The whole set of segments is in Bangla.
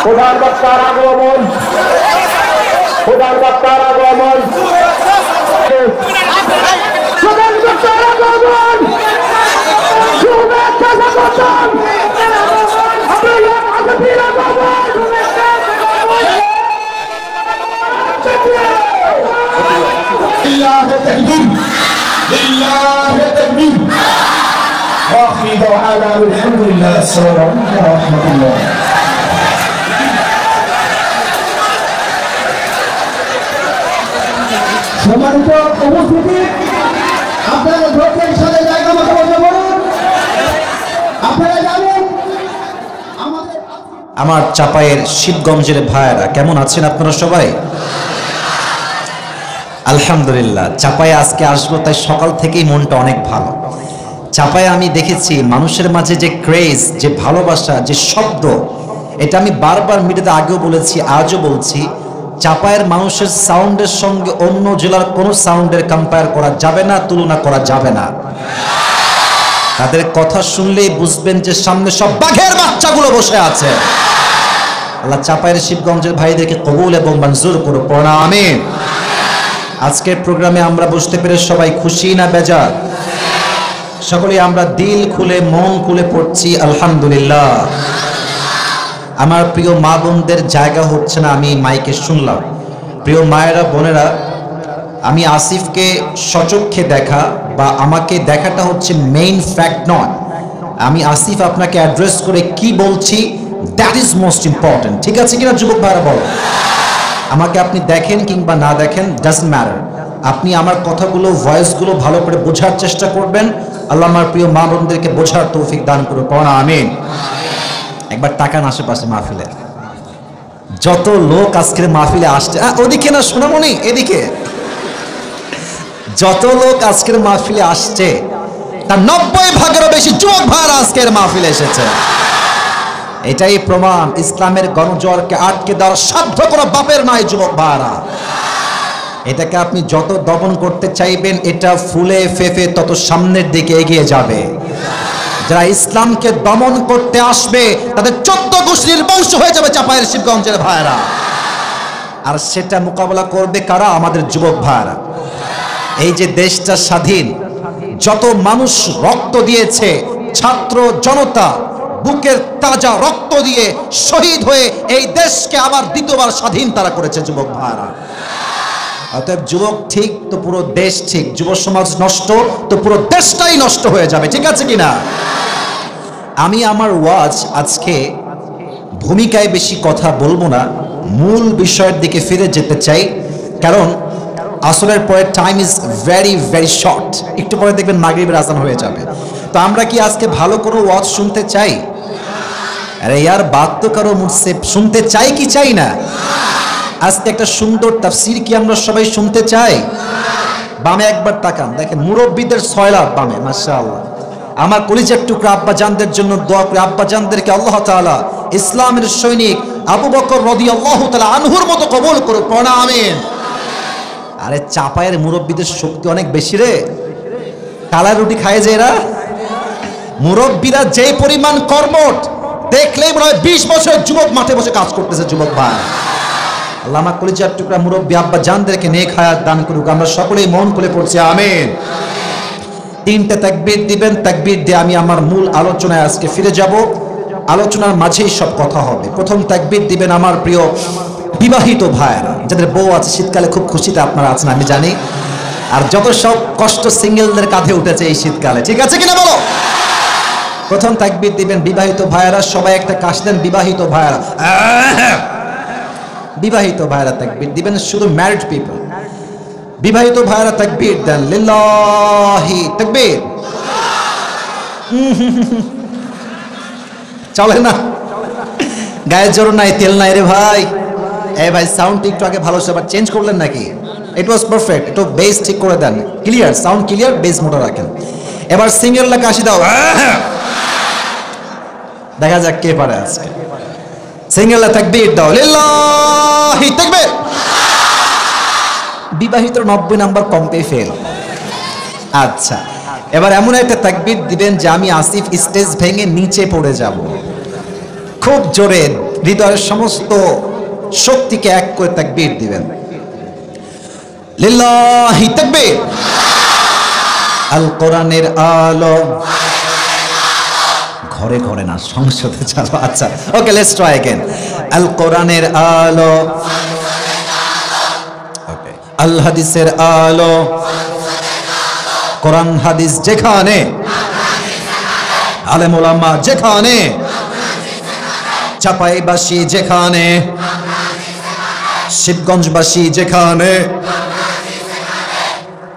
প্রধান বক্তার আগমন, প্রধান বক্তার আগমন, প্রধান বক্তার আগমন, শুভেচ্ছা স্বাগতম, লিল্লাহি তাকবীর, লিল্লাহি তাকবীর। وآخر دعوانا الحمد لله السلام عليكم ورحمة الله। সম্মানিত উপস্থিতি, আপনারা ধৈর্যের সাথে জায়গা মতো বসে পড়ুন। আপনারা জানেন আমার চাপায়ের শিবগঞ্জের ভাইয়েরা কেমন আছেন আপনারা সবাই? আলহামদুলিল্লাহ। চাপায়ে আজকে আসবো তাই সকাল থেকেই মনটা অনেক ভালো। চাপায়ে আমি দেখেছি মানুষের মাঝে যে ক্রেজ, যে ভালোবাসা, যে শব্দ, এটা আমি বারবার মিডিয়াতে আগেও বলেছি, আজও বলছি। চাপায়ের মানুষের সাউন্ডের সঙ্গে অন্য জেলার কোনো সাউন্ডের কম্পেয়ার করা যাবে না, তুলনা করা যাবে না। তাদের কথা শুনলেই বুঝবেন যে সামনে সব বাঘের বাচ্চাগুলো বসে আছে। আল্লাহ চাপায়ের শিবগঞ্জের ভাইদেরকে কবুল এবং মঞ্জুর করো, পড়া আমিন। আজকের প্রোগ্রামে আমরা বসতে পেরে সবাই খুশি না বেজার? সকলে আমরা দিল খুলে মন খুলে পড়ছি আলহামদুলিল্লাহ। আমার প্রিয় মা বোনদের জায়গা হচ্ছে না, আমি মাইকে শুনলাম। প্রিয় মায়েরা বোনেরা, আমি আসিফকে সচক্ষে দেখা বা আমাকে দেখাটা হচ্ছে মেইন ফ্যাক্ট নয়। আমি আসিফ আপনাকে অ্যাড্রেস করে কি বলছি, দ্যাট ইজ মোস্ট ইম্পর্টেন্ট। ঠিক আছে কিনা যুবক ভাইরা বলো? আমাকে আপনি দেখেন কিংবা না দেখেন, ডাজন্ট ম্যাটার। আপনি আমার কথাগুলো, ভয়েসগুলো ভালো করে বোঝার চেষ্টা করবেন। আল্লাহ আমার প্রিয় মা বোনদেরকে বোঝার তৌফিক দান করুন, পড়া আমিন। একবার তাকান আশেপাশে মাহফিলে, যত লোক আজকের মাহফিলে আসছে, ওদিকে না সোনামণি, এদিকে যত লোক আজকের মাহফিলে আসছে তার 90 ভাগেরও বেশি যুবক ভাইরা আজকের মাহফিলে এসেছে। এটাই প্রমাণ ইসলামের গণজোয়ারকে আটকে দেওয়ার সাধ্য কোনো বাপের নাই যুবক ভাইরা। এটাকে আপনি যত দমন করতে চাইবেন, এটা ফুলে ফেফে তত সামনের দিকে এগিয়ে যাবে। যারা ইসলামকে দমন করতে আসবে তাদের 14 গোষ্ঠীর বংশ হয়ে যাবে চাপায়ের শিবগঞ্জের ভাইরা। আর সেটা মোকাবেলা করবে কারা? আমাদের যুবক ভাইরা। এই যে দেশটা স্বাধীন, যত মানুষ রক্ত দিয়েছে, ছাত্র জনতা বুকের তাজা রক্ত দিয়ে শহীদ হয়ে এই দেশকে আবার দ্বিতীয়বার স্বাধীন তারা করেছে যুবক ভাইরা। অতএব যুবক ঠিক তো পুরো দেশ ঠিক, যুব সমাজ নষ্ট তো পুরো দেশটাই নষ্ট হয়ে যাবে। ঠিক আছে কিনা? আমি আমার ওয়াজ আজকে ভূমিকায় বেশি কথা বলবো না, মূল বিষয়ের দিকে ফিরে যেতে চাই। কারণ আসরের পরে time is very very short. একটু পরে দেখবেন মাগরিবের আজান হয়ে যাবে। তো আমরা কি আজকে ভালো কোনো ওয়াজ শুনতে চাই? আরে ইয়ার বাত তো কারো মুঝসে, শুনতে চাই কি চাই না? আজকে একটা সুন্দর তাফসীর কি আমরা সবাই শুনতে চাই? বামে একবার তাকান, দেখেন মুরব্বীদের সয়লাভ বামে, মাশাআল্লাহ। আমার কলিজার টুকরা আব্বা জানদের জন্য দোয়া করে, আব্বা জানদেরকে আল্লাহ তাআলা ইসলামের সৈনিক আবু বকর রাদিয়াল্লাহু তাআলা আনহুর মতো কবুল করুক, পড়া আমিন। আরে চাপায়ের মুরব্বীদের শক্তি অনেক বেশি রে। কালা রুটি খায় যে এরা মুরব্বীরা, যে পরিমাণ কর্মঠ দেখলেই মনে হয় 20 বছরের যুবক মাঠে বসে কাজ করতেছে যুবক ভাই। আল্লাহ আমার কলিজার টুকরা মুরব্বী আব্বা জানদেরকে নেক হায়াত দান করুক। আমরা সকলেই মন খুলে পড়ছি আমিন। 3টে তাকবীর দিবেন, তাকবীর দিয়ে আমি আমার মূল আলোচনায় আজকে ফিরে যাব। আলোচনার মাঝেই সব কথা হবে। প্রথম তাকবীর দিবেন আমার প্রিয় বিবাহিত ভাইয়েরা, যাদের বউ আছে, শীতকালে খুব খুশিতে আপনারা আছেন আমি জানি। আর যত সব কষ্ট সিঙ্গেলদের কাঁধে উঠেছে এই শীতকালে, ঠিক আছে কিনা বলো? প্রথম তাকবীর দিবেন বিবাহিত ভাইয়েরা, সবাই একটা কাশ দেন। বিবাহিত ভাইয়েরা, বিবাহিত ভাইয়েরা তাকবীর দিবেন, শুধু ম্যারিড পিপল। বিবাহিত ভাইয়েরা তাকবীর দেন, লিল্লাহি তাকবীর। চলে না, গায়ে জোর নাই, তেল নাই রে ভাই। এই ভাই সাউন্ড একটু আগে ভালো, আবার চেঞ্জ করলেন নাকি? ইট ওয়াজ পারফেক্ট। একটু বেস ঠিক করে দেন, ক্লিয়ার সাউন্ড, ক্লিয়ার, বেস মোটা রাখেন। এবার সিঙ্গেল লা কাশি দাও, দেখা যাক কে পারে আজকে। সিঙ্গেল লা তাকবীর দাও, লিল্লাহি তাকবীর। বিবাহিত 90 নাম্বার কম পেয়ে ফেল। আচ্ছা, এবার এমন একটা তাকবীর দিবেন যে আমি আসিফ স্টেজ ভেঙে নিচে পড়ে যাব। খুব জোরে হৃদয়ের সমস্ত শক্তিকে এক করে তাকবীর দিবেন, লিল্লাহি তাকবীর। আল কোরআনের আলো, ঘরে ঘরে না, সংসদে চালো। আচ্ছা, ওকে, লেটস ট্রাই अगेन। আল কোরআনের আলো, ওকে, আল হাদিসের আলো, কোরআন হাদিস যেখানে, আলেম ওলামা যেখানে, চাপাইবাসী যেখানে, শিবগঞ্জবাসী যেখানে।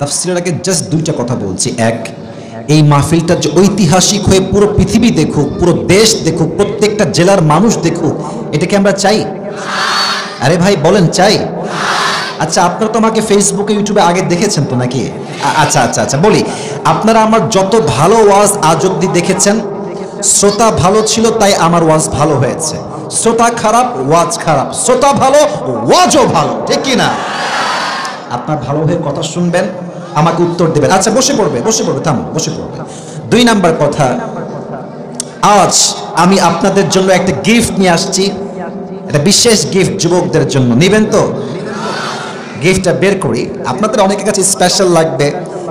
তাফসীরের আগে জাস্ট দুইটা কথা বলছি। এক, এই মাহফিলটা যে ঐতিহাসিক হয়ে পুরো পৃথিবী দেখুক, পুরো দেশ দেখুক, প্রত্যেকটা জেলার মানুষ দেখুক, এটাকে আমরা চাই? আরে ভাই বলেন চাই? আচ্ছা, আপনারা তো আমাকে ফেসবুকে ইউটিউবে আগে দেখেছেন তো নাকি? আচ্ছা আচ্ছা আচ্ছা, বলি, আপনারা আমার যত ভালো ওয়াজ আজ অব্দি দেখেছেন, শ্রোতা ভালো ছিল তাই আমার ওয়াজ ভালো হয়েছে। শ্রোতা খারাপ, ওয়াজ খারাপ। শ্রোতা ভালো, ওয়াজও ভালো, ঠিক কি না? আপনার ভালো হয়ে কথা শুনবেন, আমাকে উত্তর দেবেন। আচ্ছা, বসে পড়বে, বসে পড়বে, থামো, বসে পড়বে। 2 নাম্বার কথা, আজ আমি আপনাদের জন্য একটা গিফট নিয়ে আসছি, একটা বিশেষ গিফট যুবকদের জন্য। নেবেন তো? গিফটটা বের করি। আপনাদের অনেকের কাছে স্পেশাল লাগবে,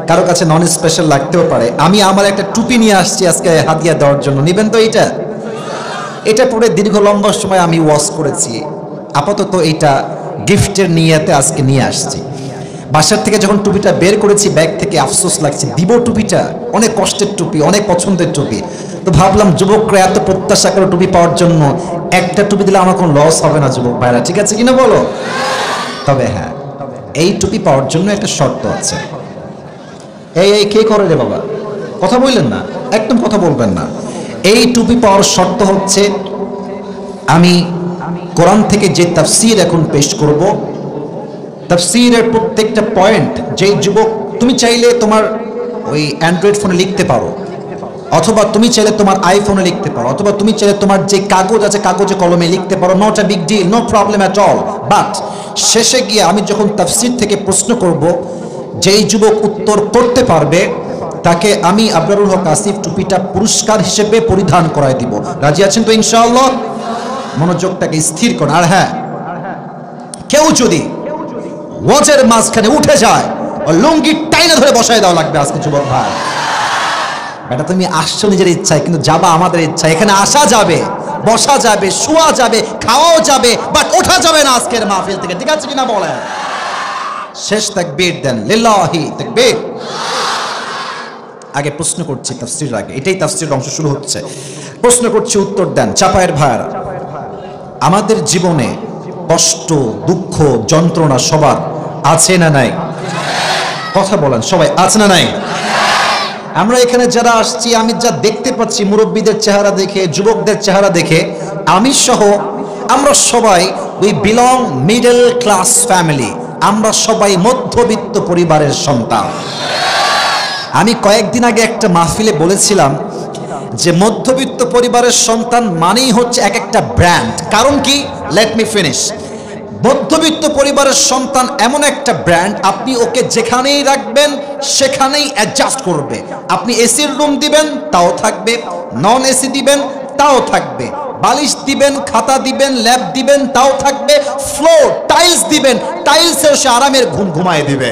কারো কাছে নন স্পেশাল লাগতেও পারে। আমি আমার একটা টুপি নিয়ে আসছি আজকে হাদিয়া দেওয়ার জন্য। নেবেন তো? এটা পরে দীর্ঘ লম্বা সময় আমি ওয়াশ করেছি। আপাতত এটা গিফটের নিয়তে আজকে নিয়ে আসছি। বাসার থেকে যখন টুপিটা বের করেছি ব্যাগ থেকে, আফসোস লাগছে, দিব টুপিটা, অনেক কষ্টের টুপি, অনেক পছন্দের টুপি। তো ভাবলাম যুবকরা এত প্রত্যাশা করে টুপি পাওয়ার জন্য একটা টুপি দিলে আমার কোনো লস হবে না যুবক ভাইরা, ঠিক আছে কিনা বলো? তবে হ্যাঁ, এই টুপি পাওয়ার জন্য একটা শর্ত আছে। এই কে করে রে বাবা, কথা বললেন না, একদম কথা বলবেন না। এই টুপি পাওয়ার শর্ত হচ্ছে, আমি কোরআন থেকে যে তাফসীর এখন পেশ করব, তাফসীরের প্রত্যেকটা পয়েন্ট, যেই যুবক, তুমি চাইলে তোমার ওই অ্যান্ড্রয়েড ফোনে লিখতে পারো, অথবা তুমি চাইলে তোমার আইফোনে লিখতে পারো, অথবা তুমি চাইলে তোমার যে কাগজ আছে কাগজে কলমে লিখতে পারো, not a big deal, no problem at all. But শেষে গিয়ে আমি যখন তাফসীর থেকে প্রশ্ন করব, যেই যুবক উত্তর করতে পারবে তাকে আমি আবরারুল হক আসিফ টুপিটা পুরস্কার হিসেবে পরিধান করায় দিব। রাজি আছেন তো ইনশাআল্লাহ? মনোযোগটাকে স্থির করুন। আর হ্যাঁ, কেউ যদি ওয়াজের মাঝখানে উঠে যায়, ও লুঙ্গি টাইনা ধরে বসায় দেওয়া লাগবে আজকে যুবক ভাই। বেটা তুমি আসছো নিজের ইচ্ছায়, কিন্তু যাবা আমাদের ইচ্ছা। এখানে আসা যাবে, বসা যাবে, শোয়া যাবে, খাওয়াও যাবে, বাট ওঠা যাবে না আজকের মাহফিল থেকে, ঠিক আছে কিনা বলেন? শেষ তাকবীর দেন, লিল্লাহি তাকবীর। আগে প্রশ্ন করছি তাফসীরের আগে, এটাই তাফসীরের অংশ শুরু হচ্ছে। প্রশ্ন করছি, উত্তর দেন চাপায়ের ভাইরা। আমাদের জীবনে কষ্ট, দুঃখ, যন্ত্রণা সবার আছে না নাই? কথা বলেন, সবাই আছে না নাই? আমরা এখানে যারা আসছি, আমি যা দেখতে পাচ্ছি মুরব্বীদের চেহারা দেখে, যুবকদের চেহারা দেখে, আমি সহ আমরা সবাই we belong middle class family. আমরা সবাই মধ্যবিত্ত পরিবারের সন্তান। আমি কয়েকদিন আগে একটা মাহফিলে বলেছিলাম যে মধ্যবিত্ত পরিবারের সন্তান মানেই হচ্ছে এক একটা ব্র্যান্ড। কারণ কি? Let me finish. মধ্যবিত্ত পরিবারের সন্তান এমন একটা ব্র্যান্ড, আপনি ওকে যেখানেই রাখবেন সেখানেই অ্যাডজাস্ট করবে। আপনি এসির রুম দিবেন তাও থাকবে, নন এসি দিবেন তাও থাকবে, বালিশ দিবেন, খাতা দিবেন, ল্যাব দিবেন তাও থাকবে, ফ্লোর টাইলস দিবেন, টাইলসের সে আরামের ঘুম ঘুমায় দিবে।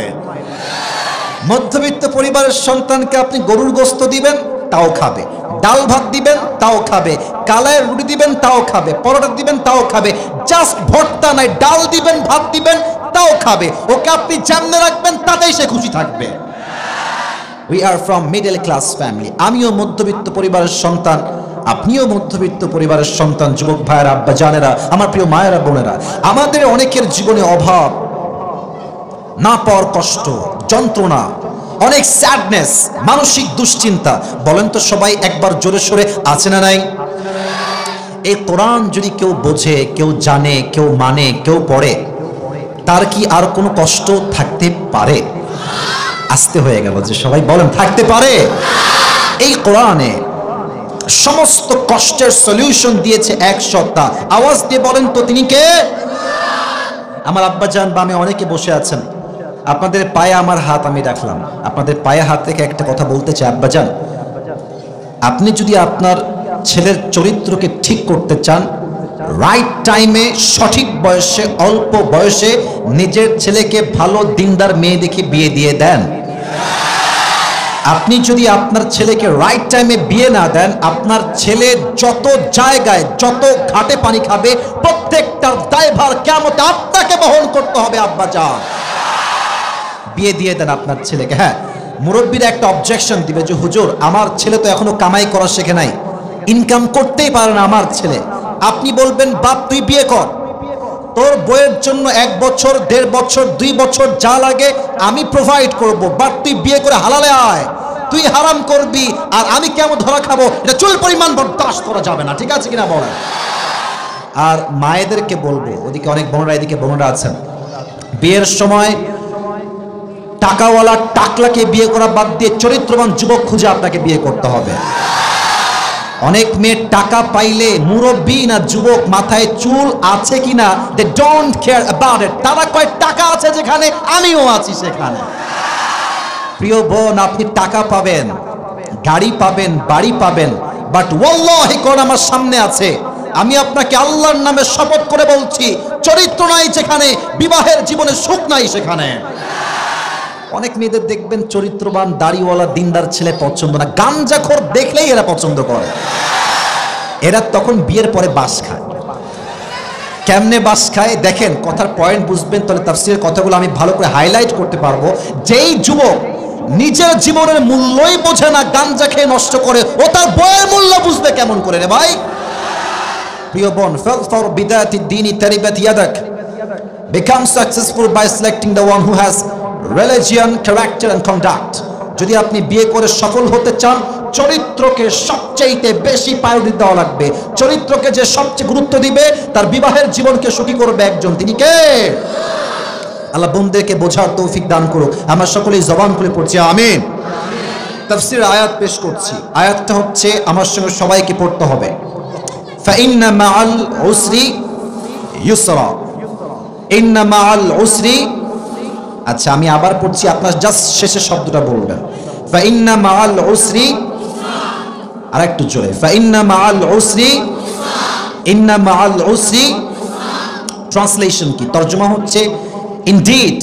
মধ্যবিত্ত পরিবারের সন্তানকে আপনি গরুর গোস্ত দিবেন তাও খাবে, ডাল ভাত দিবেন তাও খাবে, কালায়ের রুটি দিবেন তাও খাবে, পরোটা দিবেন তাও খাবে, জাস্ট ভর্তা নাই, ডাল দিবেন, ভাত দিবেন তাও খাবে। ওকে আপনি যেমনে রাখবেন তাতেই সে খুশি থাকবে। We are from middle class family. আমিও মধ্যবিত্ত পরিবারের সন্তান, আপনিও মধ্যবিত্ত পরিবারের সন্তান। যুবক ভাইয়েরা, আব্বা জানেরা, আমার প্রিয় মায়েরা, বোনেরা, আমাদের অনেকের জীবনে অভাব, না পাওয়ার কষ্ট, যন্ত্রণা, অনেক স্যাডনেস, মানসিক দুশ্চিন্তা। বলেন তো সবাই একবার জোরে সোরে আছে না নাই? এই কোরআন যদি কেউ বোঝে, কেউ জানে, কেউ মানে, কেউ পড়ে, তার কি আর কোনো কষ্ট থাকতে পারে? আসতে হয়ে গেল যে সবাই বলেন থাকতে পারে। এই কোরআনে সমস্ত কষ্টের সলিউশন দিয়েছে এক সত্তা। আওয়াজ দিয়ে বলেন তো তিনি কে? আমার আব্বাজান বামে অনেকে বসে আছেন, আপনাদের পায়ে আমার হাত আমি রাখলাম, আপনাদের পায়ে হাত রেখে একটা কথা বলতে চাই। আব্বাজান, আপনি যদি আপনার ছেলের চরিত্রকে ঠিক করতে চান, রাইট টাইমে সঠিক বয়সে অল্প বয়সে নিজের ছেলেকে ভালো দিনদার মেয়ে দেখে বিয়ে দিয়ে দেন। আপনি যদি আপনার ছেলেকে রাইট টাইমে বিয়ে না দেন, আপনার ছেলে যত জায়গায় যত ঘাটে পানি খাবে প্রত্যেকটার দায়ভার কিয়ামতে আপনাকে বহন করতে হবে। আব্বাজান, বিয়ে দিয়ে দেন আপনার ছেলেকে। হ্যাঁ, মুরব্বীরা একটা অবজেকশন দিবে যে হুজুর আমার ছেলে তো এখনো কামাই করা শেখে নাই, ইনকাম করতেই পারে না আমার ছেলে। আপনি বলবেন বাপ তুই বিয়ে কর, তোর বইয়ের জন্য 1 বছর 1.5 বছর 2 বছর যা লাগে আমি প্রোভাইড করব, বাট তুই বিয়ে করে হালালে আয়, তুই হারাম করবি আর আমি কেমন ধরা খাবো, এটা চুল পরিমাণ বরদাস্ত করা যাবে না। ঠিক আছে কিনা বলেন? আর মায়েদেরকে বলবো, ওদিকে অনেক বোনরা এদিকে বোনরা আছেন, বিয়ের সময় টাকাওয়ালা টাকলাকে বিয়ে করা বাদ দিয়ে চরিত্রবান যুবক খুঁজে আপনাকে বিয়ে করতে হবে। অনেক মেয়ে টাকা পাইলে মুরব্বী না যুবক মাথায় চুল আছে কিনা they don't care about it. তারা কয় টাকা আছে যেখানে আমিও আছি সেখানে। প্রিয় বোন, আপনি টাকা পাবেন, গাড়ি পাবেন, বাড়ি পাবেন, বাট ওয়াল্লাহি কোন আমার সামনে আছে, আমি আপনাকে আল্লাহর নামে শপথ করে বলছি, চরিত্র নাই যেখানে বিবাহের জীবনে সুখ নাই সেখানে। অনেক মেয়েদের দেখবেন চরিত্রবান দাড়িওয়ালা দিনদার ছেলে পছন্দ না, গাঞ্জাখোর দেখলেই এরা পছন্দ করে। এরা তখন বিয়ের পরে বাস খায়। কেমনে বাস খায় দেখেন, কথার পয়েন্ট বুঝবেন তাহলে তাফসীরের কথাগুলো আমি ভালো করে হাইলাইট করতে পারবো। যেই যুবক নিজের জীবনের মূল্যই বোঝে না, গাঞ্জা খেয়ে নষ্ট করে, ও তার বইয়ের মূল্য বুঝবে কেমন করে রে ভাই? প্রিয় বোন, ফাযফার বিদাতি দ্বীনি তারিবাত ইয়াদাক, become successful by selecting the one who has religion, character and conduct. যদি আপনি বিয়ে করে সফল হতে চান, চরিত্রকে সবচেয়ে বেশি প্রায়োরিটি দেওয়া লাগবে। চরিত্রকে যে সবচেয়ে গুরুত্ব দিবে তার বিবাহের জীবনকে সুখী করবে একজন, তিনি কে? আল্লাহ বন্দেরকে বোঝার তৌফিক দান করুক। আমরা সকলেই জবান খুলে পড়ছি আমিন। তাফসীরের আয়াত পেশ করছি। আয়াতটা হচ্ছে আমার সঙ্গে সবাইকে পড়তে হবে। ফাইন্না মাআল উসরি ইউসরা, ইন্না মাআল উসরি। আচ্ছা, আমি আবার পড়ছি, আপনার জাস্ট শেষের শব্দটা বলবেন। ফাইন্না মাআল উসরি, আর একটু জোরে, ফাইন্না মাআল উসরি, ইন্না মাআল উসরি। ট্রান্সলেশন কি? তর্জমা হচ্ছে indeed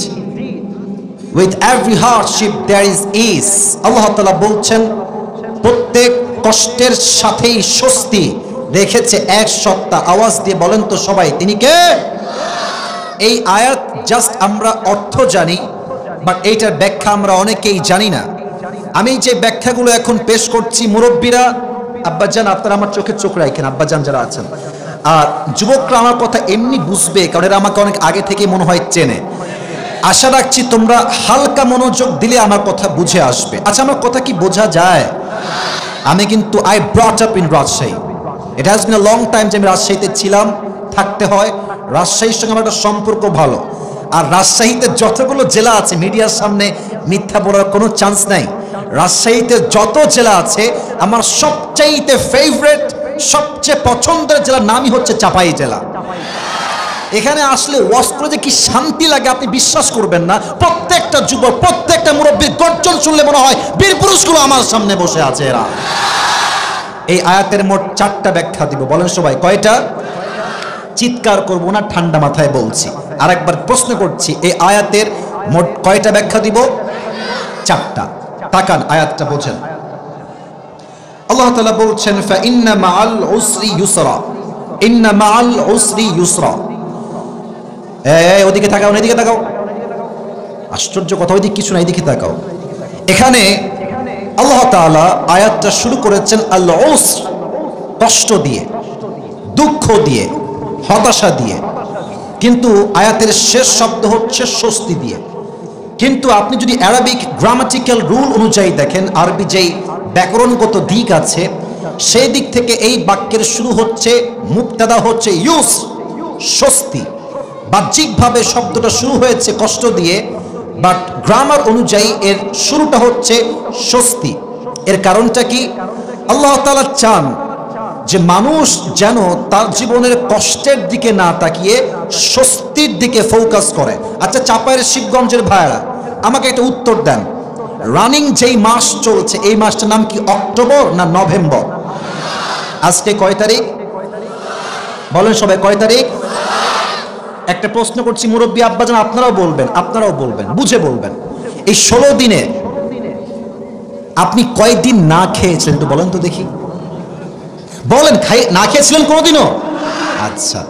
with every hardship there is ease. Allah তাআলা বলছেন প্রত্যেক কষ্টের সাথেই স্বস্তি রেখেছে এক সত্তা। আওয়াজ দিয়ে বলেন তো সবাই, তিনি কে? এই আয়াত জাস্ট আমরা অর্থ জানি, বাট এইটার ব্যাখ্যা আমরা অনেকেই জানি না। আমি যে ব্যাখ্যাগুলো এখন পেশ করছি, মুরব্বীরা আব্বাজান আপনারা আমার চোখে চোখ রাখেন, আব্বাজান যারা আছেন, আর যুবকরা আমার কথা এমনি বুঝবে, কারণ এরা আমাকে অনেক আগে থেকে মনে হয় চেনে। আশা রাখছি তোমরা হালকা মনোযোগ দিলে আমার কথা বুঝে আসবে। আচ্ছা, আমার কথা কি বোঝা যায়? আমি কিন্তু I brought up in Rajshahi. It has been a long time যে আমি রাজশাহীতে ছিলাম, থাকতে হয়। রাজশাহীর সঙ্গে আমার একটা সম্পর্ক ভালো। আর রাজশাহীতে যতগুলো জেলা আছে, মিডিয়ার সামনে মিথ্যা বলার কোনো চান্স নাই। রাজশাহীতে যত জেলা আছে, আমার সবচাইতে ফেভারিট, সবচেয়ে পছন্দের জেলার নামই হচ্ছে চাপাই জেলা। এখানে আসলে ওয়াজ করে যে কি শান্তি লাগে আপনি বিশ্বাস করবেন না। প্রত্যেকটা যুবক, প্রত্যেকটা মুরব্বীর গর্জন শুনলে মনে হয় বীর পুরুষগুলো আমার সামনে বসে আছে এরা। এই আয়াতের মোট 4টা ব্যাখ্যা দিব। বলেন সবাই কয়টা? চিৎকার করব না, ঠান্ডা মাথায় বলছি। আরেকবার প্রশ্ন করছি, এই আয়াতের মোট কয়টা ব্যাখ্যা দিব? 4টা। তাকান, আয়াতটা বোঝেন। আল্লাহ তাআলা বলছেন ফাইন্না মাআল উসরি ইউসরা, ইন্না মাআল উসরি ইউসরা। এই ওদিকে তাকাও, এদিকে তাকাও। আশ্চর্য কথা, ওইদিকে কিছু না, এদিকে তাকাও। এখানে আল্লাহ তাআলা আয়াতটা শুরু করেছেন আল উসর, কষ্ট দিয়ে, দুঃখ দিয়ে, হতাশা দিয়ে, কিন্তু আয়াতের শেষ শব্দ হচ্ছে স্বস্তি দিয়ে। কিন্তু আপনি যদি অ্যারাবিক গ্রামাটিক্যাল রুল অনুযায়ী দেখেন, আরবি যেই ব্যাকরণগত দিক আছে, সেই দিক থেকে এই বাক্যের শুরু হচ্ছে, মুবতাদা হচ্ছে ইউস, স্বস্তি, বাহ্যিকভাবে শব্দটা শুরু হয়েছে কষ্ট দিয়ে, বাট গ্রামার অনুযায়ী এর শুরুটা হচ্ছে স্বস্তি। এর কারণটা কি? আল্লাহ তাআলা চান যে মানুষ যেন তার জীবনের কষ্টের দিকে না তাকিয়ে স্বস্তির দিকে ফোকাস করে। আচ্ছা, চাপায়ের শিবগঞ্জের ভাইয়েরা আমাকে একটা উত্তর দেন, রানিং যেই মাস চলছে এই মাসটার নাম কি অক্টোবর না নভেম্বর? আজকে কয় তারিখ বলেন সবাই, কয় তারিখ? একটা প্রশ্ন করছি মুরব্বী আব্বাজান, আপনারাও বলবেন, বুঝে বলবেন। এই 16 দিনে আপনি কয়দিন না খেয়েছিলেন একটু বলেন তো দেখি, বলেন। না খেয়েছিলেন কোনোদিনও? আচ্ছা,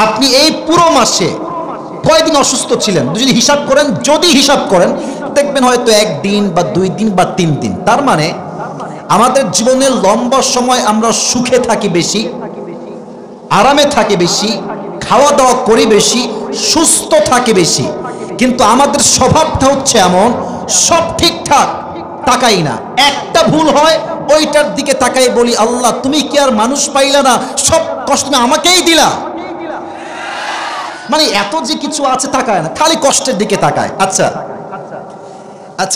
আপনি এই পুরো মাসে কয়দিন অসুস্থ ছিলেন যদি হিসাব করেন দেখবেন হয়তো 1 দিন বা 2 দিন বা 3 দিন। তার মানে আমাদের জীবনের লম্বা সময় আমরা সুখে থাকি বেশি, আরামে থাকি বেশি, খাওয়া দাওয়া করি বেশি, সুস্থ থাকি বেশি, কিন্তু আমাদের স্বভাবটা হচ্ছে এমন, সব ঠিকঠাক তাকাই না, একটা ভুল হয় ওইটার দিকে তাকাই বলি আল্লাহ তুমি কি আর মানুষ পাইলা না, সব কষ্ট তুমি আমাকেই দিলা। মানে এত যে কিছু আছে তাকায় না, খালি কষ্টের দিকে তাকায়। আচ্ছা,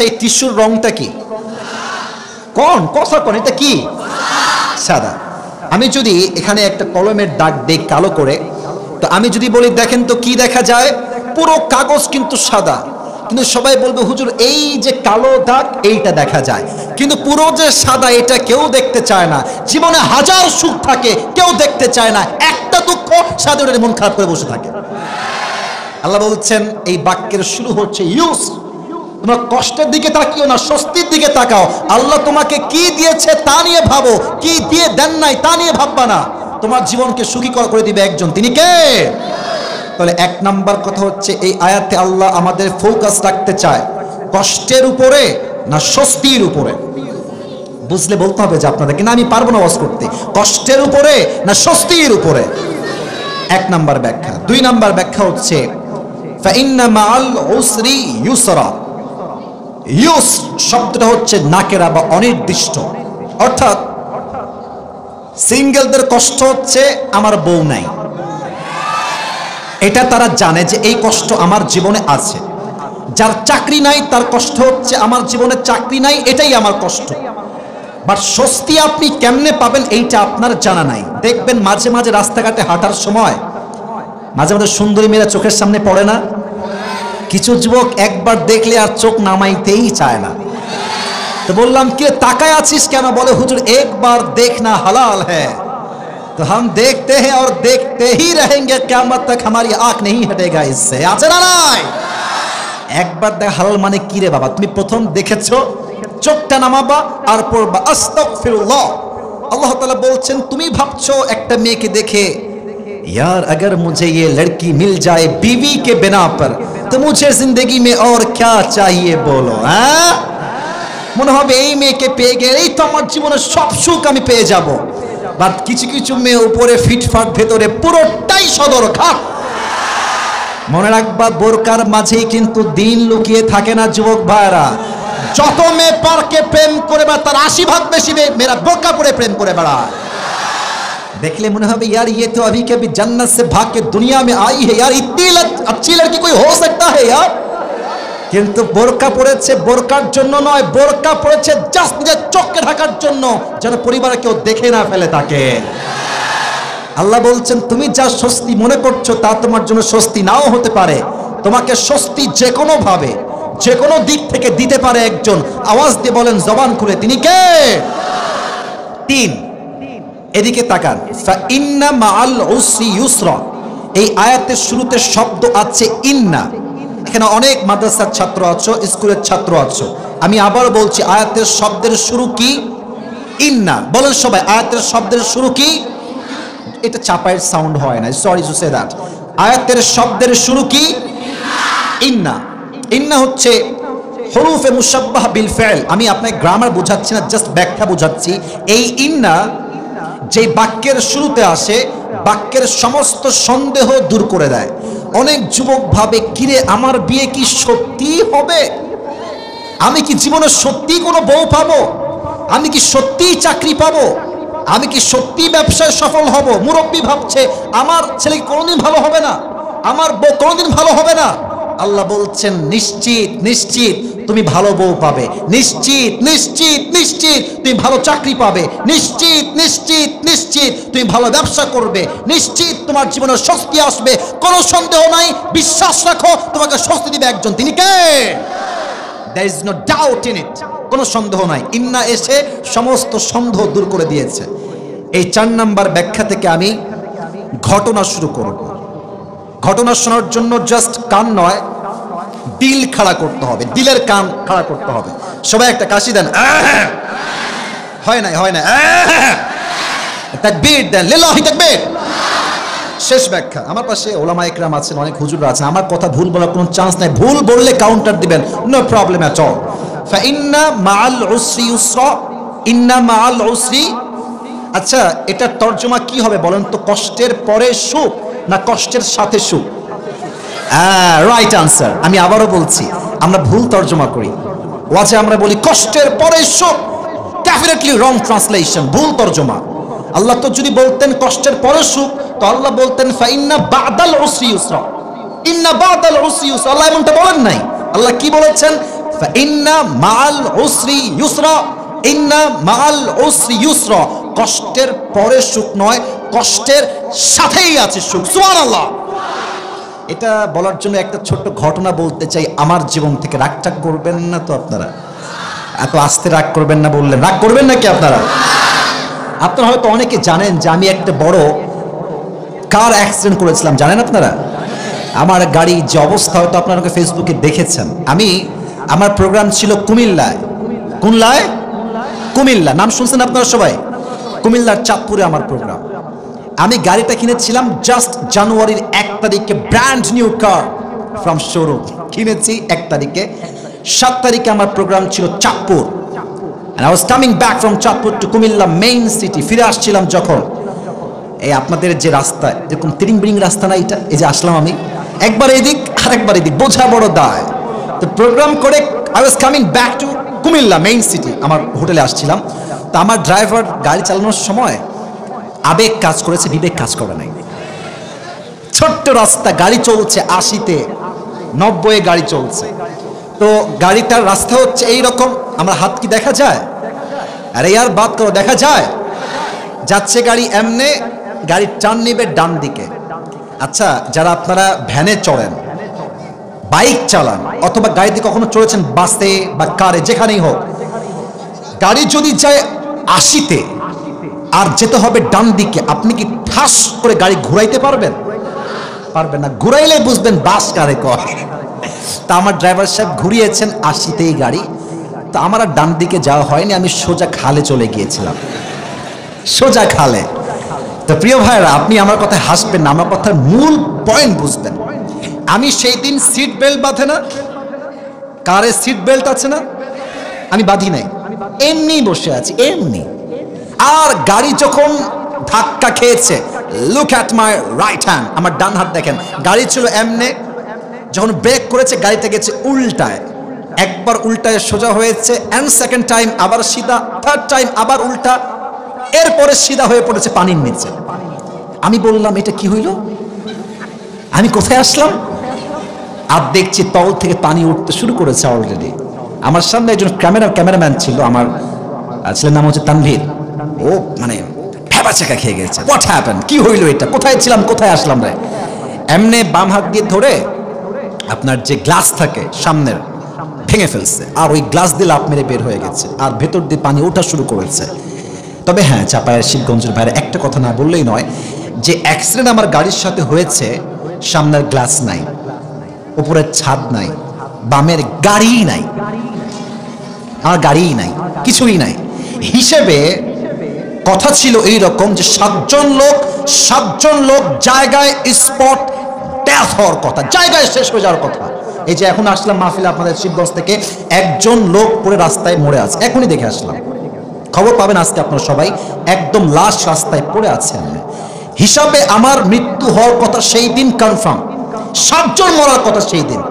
এই টিস্যুর রংটা কি? কথা কোন এটা কি? সাদা। আমি যদি এখানে একটা কলমের দাগ দেই কালো করে, তো আমি যদি বলি দেখেন তো কি দেখা যায়, পুরো কাগজ কিন্তু সাদা, কিন্তু সবাই বলবে হুজুর এই যে কালো দাগ এইটা দেখা যায়, কিন্তু পুরো যে সাদা এটা কেউ দেখতে চায় না। জীবনে হাজার সুখ থাকে, কেউ দেখতে চায় না, একটা দুঃখ সাদা মন খারাপ করে বসে থাকে। আল্লাহ বলছেন এই বাক্যের শুরু হচ্ছে ইউস, তোমরা কষ্টের দিকে তাকিও না, স্বস্তির দিকে তাকাও। আল্লাহ তোমাকে কি দিয়েছে তা নিয়ে ভাবো, কি দিয়ে দেন নাই তা নিয়ে ভাববা না। তোমার জীবনকে সুখী করে দিবে একজন, তিনি কে? তাহলে 1 নাম্বার কথা হচ্ছে এই আয়াতে আল্লাহ আমাদের ফোকাস রাখতে চায় কষ্টের উপরে না স্বস্তির উপরে। বুঝলে বলতে হবে যে আপনাদের, কিনা আমি পারবো না ওয়াজ করতে, কষ্টের উপরে না স্বস্তির উপরে। 1 নাম্বার ব্যাখ্যা। 2 নাম্বার ব্যাখ্যা হচ্ছে ফাইন্না মাআল উসরি ইউসরা। ইউস শব্দটা হচ্ছে নাকেরা বা অনির্দিষ্ট, অর্থাৎ সিঙ্গেলদের কষ্ট হচ্ছে আমার বউ নাই, এটা তারা জানে যে এই কষ্ট আমার জীবনে আছে। যার চাকরি নাই তার কষ্ট হচ্ছে আমার জীবনে চাকরি নাই, এটাই আমার কষ্ট। বাট স্বস্তি আপনি কেমনে পাবেন এইটা আপনার জানা নাই। দেখবেন মাঝে মাঝে রাস্তাঘাটে হাঁটার সময় মাঝে মাঝে সুন্দরী মেয়েরা চোখের সামনে পড়ে না? কিছু যুবক একবার দেখলে আর চোখ নামাইতেই চায় না। তো বললাম কি তাকায় আছিস কেন? বলে হুজুর একবার देखना हलाल है तो हम देखते हैं और देखते ही रहेंगे क़यामत तक हमारी आंख नहीं हटेगा इससे। আছে না নাই? একবার দেখ হালাল মানে কি রে বাবা? তুমি প্রথম দেখেছো, চোখটা নামাবা আর পড়বা আস্তাগফিরুল্লাহ। আল্লাহ তাআলা বলছেন তুমি ভাবছো একটা মেয়েকে দেখে यार अगर मुझे ये लड़की मिल जाए बीवी के बिना पर तो मुझे जिंदगी में और क्या चाहिए बोलो। হ্যাঁ, মনে হবে এই মেয়েকে পেয়ে গেলেই তো আমার জীবনের সব সুখ আমি পেয়ে যাব। বাট কিছু কিছু মেয়ে উপরে ফিটফাট, ভেতরে পুরোটাই সদরঘাট। মনে রাখবা বোরকার মাঝেই কিন্তু দিন লুকিয়ে থাকে না যুবক ভাইরা। যত মেয়ে পার্কে প্রেম করে বা তার 80% বেশি মেয়েরা বোরকা পরে প্রেম করে বেড়ায়। देखले मुझे হবে यार ये तो अभी के अभी जन्नत से भाग के दुनिया में आई है यार, इतनी अच्छी लड़की कोई हो सकता है यार। কিন্তু বোরকা পরেছে বোরকার জন্য নয়, বোরকা পরেছে জাস্ট নিজের চোখকে ঢাকার জন্য, যেন পরিবারে কেউ দেখে না ফেলে তাকে। আল্লাহ বলছেন তুমি যা স্বস্তি মনে করছো তা তোমার জন্য স্বস্তি নাও হতে পারে। তোমাকে স্বস্তি যে কোনো ভাবে যে কোনো দিক থেকে দিতে পারে একজন। আওয়াজ দিয়ে বলেন জবান খুলে, তিনি কে? 3, এদিকে তাকান। ইন্না মাআল উসরি ইউসরা, এই আয়াতের শুরুতে শব্দ আছে ইন্না। এখানে অনেক মাদ্রাসার ছাত্র আছো, স্কুলের ছাত্র আছো, আমি আবার বলছি আয়াতের শব্দের শুরু কি? ইন্না। বলেন সবাই আয়াতের শব্দের শুরু কি? এটা চাপায়ের সাউন্ড হয় না, সরি টু সে দ্যাট। আয়াতের শব্দের শুরু কি? ইন্না। ইন্না হচ্ছে হরুফে মুশাব্বাহ বিল ফাইল। আমি আপনাকে গ্রামার বোঝাচ্ছি না, জাস্ট ব্যাখ্যা বোঝাচ্ছি। এই ইন্না যে বাক্যের শুরুতে আসে, বাক্যের সমস্ত সন্দেহ দূর করে দেয়। অনেক যুবক ভাবে কিরে আমার বিয়ে কি সত্যি হবে? আমি কি জীবনে সত্যি কোনো বউ পাবো? আমি কি সত্যি চাকরি পাবো? আমি কি সত্যি ব্যবসায় সফল হব? মুরব্বী ভাবছে আমার ছেলে কোনোদিন ভালো হবে না। আমার বউ কোনোদিন ভালো হবে না। আল্লাহ বলছেন নিশ্চিত নিশ্চিত তুমি ভালো বউ পাবে, নিশ্চিত নিশ্চিত নিশ্চিত তুমি ভালো চাকরি পাবে, নিশ্চিত নিশ্চিত নিশ্চিত তুমি ভালো ব্যবসা করবে, নিশ্চিত তোমার জীবনে স্বস্তি আসবে, কোনো সন্দেহ নাই। বিশ্বাস রাখো, তোমাকে স্বস্তি দিবে একজন, তিনি কে? There is no doubt in it, কোনো সন্দেহ নাই। ইন্না এসে সমস্ত সন্দেহ দূর করে দিয়েছে। এই 4 নাম্বার ব্যাখ্যা থেকে আমি ঘটনা শুরু করব। ঘটনা শোনার জন্য জাস্ট কান নয়, দিল খাড়া করতে হবে, দিলের কান খাড়া করতে হবে। সবাই একটা কাশি দেন, হয় না হয় না, তাকবীর দেন, লিল্লাহি তাকবীর। শেষ ব্যাখ্যা। আমার পাশে ওলামা ইকরাম আছেন, অনেক হুজুররা আছেন, আমার কথা ভুল বলার কোনো চান্স নাই। ভুল বললে কাউন্টার দিবেন, নো প্রবলেম এট অল। ফাইন্না মাআল উসরি ইউসরা, ইন্না মাআল উসরি। আচ্ছা, এটা তরজমা কি হবে বলেন তো? কষ্টের পরে সুখ না কষ্টের সাথে সুখ? Right answer. আমি আবারও বলছি, আমরা ভুল তরজমা করি। ওয়াজে আমরা বলি কষ্টের পরে সুখ, ডেফিনেটলি রং ট্রান্সলেশন, ভুল তরজমা। আল্লাহ তো যদি বলতেন কষ্টের পরে সুখ, তো আল্লাহ বলতেন ফাইন্না বাদাল উসরি ইউসরা, ইন্না বাদাল উসরি ইউসরা। আল্লাহ এমনটা বলেন নাই। আল্লাহ কি বলেছেন? ফাইন্না মাআল উসরি ইউসরা, ইন্না মাআল উসরি ইউসরা। কষ্টের পরে সুখ নয়, কষ্টের সাথেই আছে সুখ। সুবহানাল্লাহ। এটা বলার জন্য একটা ছোট্ট ঘটনা বলতে চাই আমার জীবন থেকে। রাগটাগ করবেন না তো আপনারা? এত আস্তে রাগ করবেন না বললেন, রাগ করবেন নাকি আপনারা? আপনারা হয়তো অনেকে জানেন যে আমি একটা বড় কার অ্যাক্সিডেন্ট করেছিলাম, জানেন আপনারা? আমার গাড়ি যে অবস্থা, হয়তো আপনারা ফেসবুকে দেখেছেন। আমার প্রোগ্রাম ছিল কুমিল্লায়। কোনলায়? কুমিল্লা। নাম শুনছেন আপনারা সবাই? কুমিল্লার চাঁদপুরে আমার প্রোগ্রাম। আমি গাড়িটা কিনেছিলাম জাস্ট জানুয়ারির 1 তারিখে, brand new car from showroom কিনেছি 1 তারিখে। 7 তারিখে আমার প্রোগ্রাম ছিল Chandpur. And I was coming back from Chandpur to Comilla main city. ফিরে আসছিলাম যখন, এই আপনাদের যে রাস্তা, এরকম তিরিং বিরিং রাস্তা না এটা, এই যে আসলাম আমি, একবার এদিক আরেকবার এদিক, বোঝা বড় দায়। তো প্রোগ্রাম করে I was coming back to Comilla main city, আমার হোটেলে আসছিলাম। তো আমার ড্রাইভার গাড়ি চালানোর সময় আবেগ কাজ করেছে, বিবেক কাজ করে নাই। ছোট্ট রাস্তা, গাড়ি চলছে 80-তে, 90-এ গাড়ি চলছে। তো গাড়িটার রাস্তা হচ্ছে এইরকম, আমার হাত কি দেখা যায়? আরে ইয়ার বাদ করো, দেখা যায়? যাচ্ছে গাড়ি এমনে, গাড়ি টার্ন নেবে ডান দিকে। আচ্ছা, যারা আপনারা ভ্যানে চড়েন, বাইক চালান, অথবা গাড়িতে কখনো চড়েছেন, বাসে বা কারে, যেখানেই হোক, গাড়ি যদি যায় 80-তে আর যেতে হবে ডান দিকে, আপনি কি ঠাস করে গাড়ি ঘুরাইতে পারবেন? পারবেন না। ঘুরাইলে বুঝবেন বাস কারে কয়। তা আমার ড্রাইভার সাহেব ঘুরিয়েছেন 80-তেই গাড়ি। তো আমার আর ডান দিকে যাওয়া হয়নি, আমি সোজা খালে চলে গিয়েছিলাম, সোজা খালে। তো প্রিয় ভাইরা, আপনি আমার কথায় হাসবেন না, আমার কথার মূল পয়েন্ট বুঝবেন। আমি সেই দিন সিট বেল্ট বাঁধে না, কারে সিট বেল্ট আছে না, আমি বাঁধি নাই, এমনি বসে আছি এমনি। আর গাড়ি যখন ধাক্কা খেয়েছে, look at my right hand, আমার ডান হাত দেখেন, গাড়ি ছিল এমনে, যখন ব্রেক করেছে গাড়িটা গেছে উল্টায়, একবার উল্টায় সোজা হয়েছে, এন্ড সেকেন্ড টাইম আবার সিধা, থার্ড টাইম আবার উল্টা, এরপরে সিধা হয়ে পড়েছে পানির নিচে। আমি বললাম এটা কি হইল, আমি কোথায় আসলাম? আর দেখছি তল থেকে পানি উঠতে শুরু করেছে অলরেডি। আমার সামনে একজন ক্যামেরাম্যান ছিল, আমার ছেলের নাম হচ্ছে তানভীর। ও মানে ফেবা চাকা খেয়ে গেছে, হোয়াট হ্যাপেন, কি হইলো এটা, কোথায় ছিলাম কোথায় আসলাম রে। এমনি বাম হাত দিয়ে ধরে আপনার যে গ্লাস থাকে সামনের ভেঙে ফেলছে, আর ওই গ্লাস দিয়ে লাফ মেরে বের হয়ে গেছে, আর ভেতর দিয়ে পানি ওঠা শুরু করেছে। তবে হ্যাঁ, চাপায়ের শিবগঞ্জের বাইরে একটা কথা না বললেই নয়, যে অ্যাক্সিডেন্ট আমার গাড়ির সাথে হয়েছে, সামনের গ্লাস নাই, উপরের ছাদ নাই, বামের গাড়িই নাই, আমার গাড়িই নাই, কিছুই নাই। হিসেবে কথা ছিল এই রকম যে 7জন লোক জায়গায় স্পট ডেথ হওয়ার কথা, জায়গায় শেষ হয়ে যাওয়ার কথা। এই যে এখন আসলাম মাহফিলে আপনাদের শিবগঞ্জ থেকে, একজন লোক পুরো রাস্তায় মরে আছে, এখনই দেখে আসলাম। খবর পাবেন আজকে আপনারা সবাই, একদম লাশ রাস্তায় পড়ে আছে। হিসাবে আমার মৃত্যু হওয়ার কথা সেই দিন কনফার্ম, 7 জন মরার কথা সেই দিন।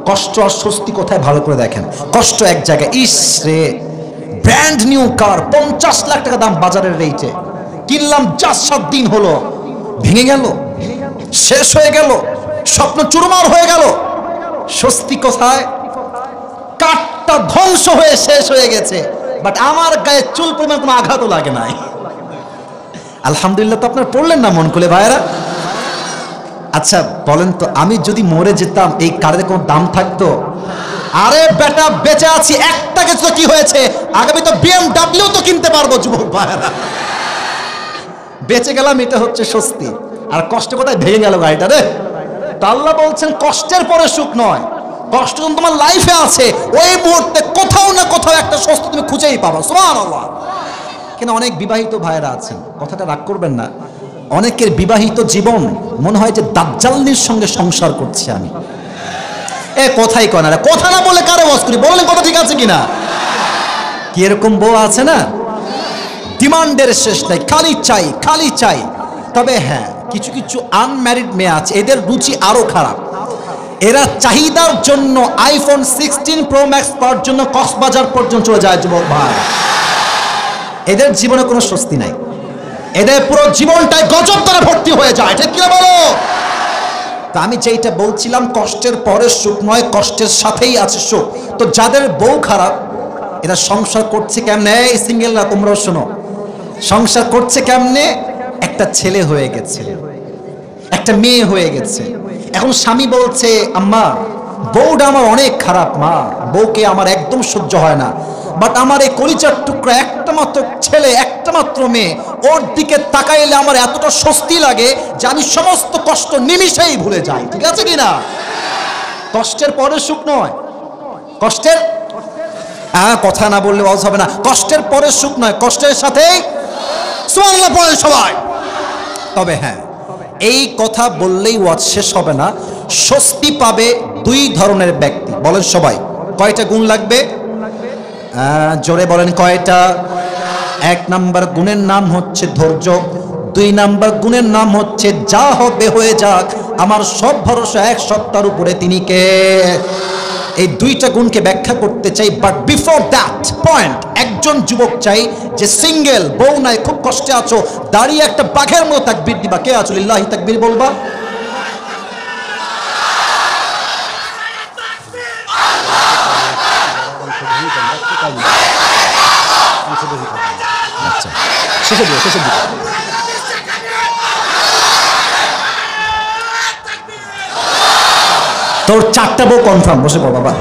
কষ্ট আর স্বস্তি কোথায় ভালো করে দেখেন। কষ্ট এক জায়গায়, ইস রে, ব্র্যান্ড নিউ কার, 50 লাখ টাকা দাম বাজারের রেটে কিনলাম, 4-7 দিন হলো ভেঙে গেল, শেষ হয়ে গেল। স্বপ্ন চুরমার হয়ে গেল। স্বস্তি কোথায়? কাঠটা ধ্বংস হয়ে শেষ হয়ে গেছে, বাট আমার গায়ে চুল পরিমাণ কোনো আঘাতও লাগে নাই। আলহামদুলিল্লাহ। তো আপনার পড়লেন না মন খুলে ভাইয়েরা? আচ্ছা বলেন তো, আমি যদি মরে যেতাম এই কারের কোনো দাম থাকতো? আরে বেটা, বেঁচে আছি, একটা কিছু কি হয়েছে, আগামী তো BMW তো কিনতে পারবো যুবক ভাইয়েরা। বেঁচে গেলাম, এটা হচ্ছে স্বস্তি। আর কষ্ট কোথায়? ভেঙে গেল গাড়িটা রে। তা আল্লাহ বলছেন কষ্টের পরে সুখ নয়, কষ্ট যখন তোমার লাইফে আছে ওই মুহূর্তে কোথাও না কোথাও একটা স্বস্তি তুমি খুঁজেই পাবা। সুবহানাল্লাহ। কিন্তু অনেক বিবাহিত ভাইরা আছেন, কথাটা রাগ করবেন না, অনেকের বিবাহিত জীবন মনে হয় যে দাজ্জালনির সঙ্গে সংসার করছি আমি। এ কথাই কয় না, কথা না বলে কারে ওয়াজ করি, বললেন কথা ঠিক আছে কিনা? কি এরকম বউ আছে না, ডিমান্ডের শেষ নাই, খালি চাই খালি চাই। তবে হ্যাঁ, কিছু কিছু আনম্যারিড মেয়ে আছে, এদের রুচি আরো খারাপ। এরা চাহিদার জন্য আইফোন 16 প্রো ম্যাক্স পাওয়ার জন্য কক্সবাজার পর্যন্ত চলে যায় যুবক ভাই। এদের জীবনে কোনো স্বস্তি নাই, এদের পুরো জীবনটাই গজব দ্বারা ভর্তি হয়ে যায়। ঠিক কিনা বলো? তা আমি যেটা বলছিলাম, কষ্টের পরে সুখ নয়, কষ্টের সাথেই আছে সুখ। তো যাদের বউ খারাপ, এরা সংসার করছে কেমনে? এই সিঙ্গেলরা তোমরাও শোনো, সংসার করছে কেমনে? একটা ছেলে হয়ে গেছে, একটা মেয়ে হয়ে গেছে, এখন স্বামী বলছে আম্মা বউটা আমার অনেক খারাপ, মা বউকে আমার একদম সহ্য হয় না, বাট আমার এই কলিজার টুকরা একটা মাত্র ছেলে, একটা মাত্র মেয়ে, ওর দিকে তাকাইলে আমার এতটা স্বস্তি লাগে যে আমি সমস্ত কষ্ট নিমিষেই ভুলে যাই। ঠিক আছে কিনা? কষ্টের পরে সুখ নয়, কষ্টের কথা না বললে ওয়াজ হবে না। কষ্টের পরে সুখ নয়, কষ্টের সাথেই সুবহানাল্লাহ পড়েন সবাই। তবে হ্যাঁ, এই কথা বললেই ওয়াজ শেষ হবে না। স্বস্তি পাবে দুই ধরনের ব্যক্তি। বলেন সবাই, কয়টা গুণ লাগবে? জোরে বলেন কয়টা? এক নাম্বার গুণের নাম হচ্ছে ধৈর্য, দুই নাম্বার গুণের নাম হচ্ছে যা হবে হয়ে যাক, আমার সব ভরসা এক সত্তার উপরে, তিনি কে? এই দুইটা গুণকে ব্যাখ্যা করতে চাই, বাট বিফোর দ্যাট পয়েন্ট একজন যুবক চাই যে সিঙ্গেল, বউ নাই, খুব কষ্টে আছো, দাঁড়িয়ে একটা বাঘের মতো তাকবীর দিবা। কে আছো? লিল্লাহি তাকবীর বলবা। আচ্ছা, শেষে দিও, শেষে দিও। তোর চারটা বউ কনফার্ম, বসে পড় বাবা।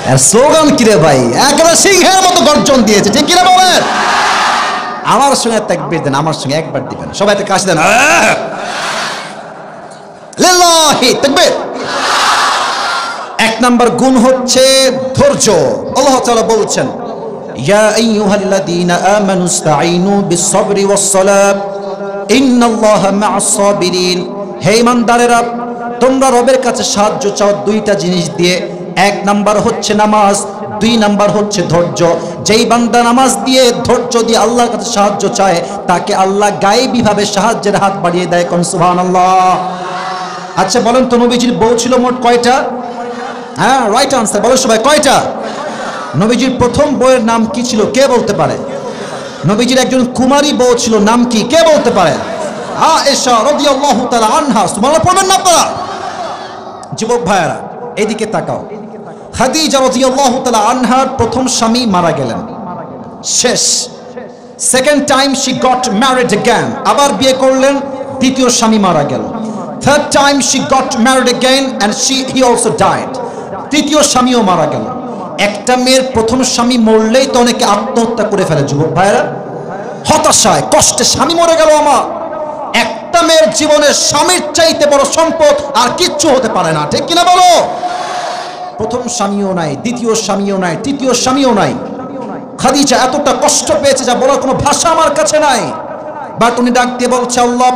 আর স্লোগান কিরে ভাই, একেবারে সিংহের মতো গর্জন দিয়েছে। ঠিক কিনা বলেন? আমার সঙ্গে তাকবীর দেন, আমার সঙ্গে একবার দিবেন, সবাই একটা কাশি দেন। লিল্লাহি তাকবীর। এক নাম্বার গুণ হচ্ছে ধৈর্য। আল্লাহ তাআলা বলছেন ইয়া আইয়ুহাল্লাযীনা আমানু ইসতাঈনু বিস-সাবরি ওয়াস-সালাত ইন্নাল্লাহা মা'আস সাবিরিন। হে ঈমানদারেরা, তোমরা রবের কাছে সাহায্য চাও দুইটা জিনিস দিয়ে। এক নাম্বার হচ্ছে নামাজ, দুই নাম্বার হচ্ছে ধৈর্য। যেই বান্দা নামাজ দিয়ে ধৈর্য দিয়ে আল্লাহর কাছে সাহায্য চায়, তাকে আল্লাহ গায়েবীভাবে সাহায্যের হাত বাড়িয়ে দেয়। কোন সুবহানাল্লাহ। আচ্ছা বলেন তো, নবীজির বউ ছিল মোট কয়টা? হ্যাঁ, রাইট আনসার। বলো সবাই, কয়টা? নবীজির প্রথম বউয়ের নাম কি ছিল? কে বলতে পারে? নবীজির একজন কুমারী বউ ছিল, নাম কি? কে বলতে পারে? আয়েশা রাদিয়াল্লাহু তাআলা আনহা। সুবহানাল্লাহ পড়বেন না আপনারা? যুবক ভাইয়েরা এদিকে তাকাও। খাদিজা রাদিয়াল্লাহু তাআলা আনহার প্রথম স্বামী মারা গেলেন, শেষ। Second time she got married again, আবার বিয়ে করলেন, দ্বিতীয় স্বামী মারা গেল। Third time she got married again and he also died, তৃতীয় স্বামীও মারা গেল। একটা মেয়ের প্রথম স্বামী মরলেই তো অনেকে আত্মহত্যা করে ফেলে যুবক ভাইয়েরা, হতাশায় কষ্টে স্বামী মরে গেল আমার। একটা মেয়ের জীবনে স্বামীর চাইতে বড় সম্পদ আর কিচ্ছু হতে পারে না। ঠিক কিনা বলো? প্রথম স্বামীও নাই, দ্বিতীয় স্বামীও নাই, তৃতীয় স্বামীও নাই। খাদিজা এতটা কষ্ট পেয়েছে যা বলার কোনো ভাষা আমার কাছে নাই। বাট উনি ডাক দিয়ে বলছে, আল্লাহ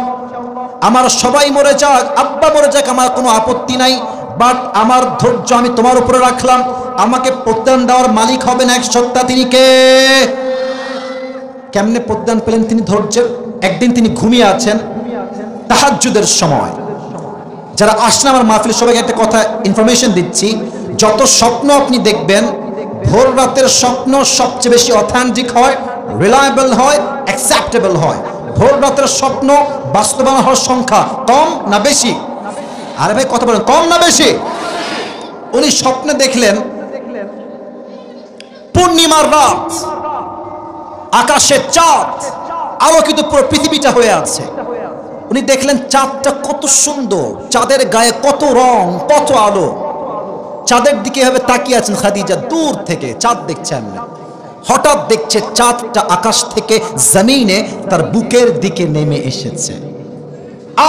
আমার সবাই মরে যাক, আব্বা মরে যাক, আমার কোনো আপত্তি নাই, বাট আমার ধৈর্য আমি তোমার উপরে রাখলাম। আমাকে প্রদান দেওয়ার মালিক হবেন এক সত্তা, তিনি কে? কেমনে প্রদান পেলেন তিনি ধৈর্যের? একদিন তিনি ঘুমিয়ে আছেন তাহাজ্জুদের সময়। যারা আসলে আমার মাহফিলে সবাইকে একটা কথা ইনফরমেশন দিচ্ছি, যত স্বপ্ন আপনি দেখবেন, ভোর রাতের স্বপ্ন সবচেয়ে বেশি অথেন্টিক হয়, রিলায়েবল হয়, অ্যাকসেপ্টেবল হয়। ভোর রাতের স্বপ্ন বাস্তবায়ন হওয়ার সংখ্যা কম না বেশি? আরে ভাই কথা বলেন, কম না বেশি? উনি স্বপ্নে দেখলেন পূর্ণিমার রাত, আকাশের চাঁদ আলোকিত পুরো পৃথিবীটা হয়ে আছে। উনি দেখলেন চাঁদটা কত সুন্দর, চাঁদের গায়ে কত রং, কত আলো। চাঁদের দিকে এভাবে তাকিয়ে আছেন খাদিজা, দূর থেকে চাঁদ দেখছেন। হঠাৎ দেখছে চাঁদটা আকাশ থেকে জমিনে তার বুকের দিকে নেমে এসেছে।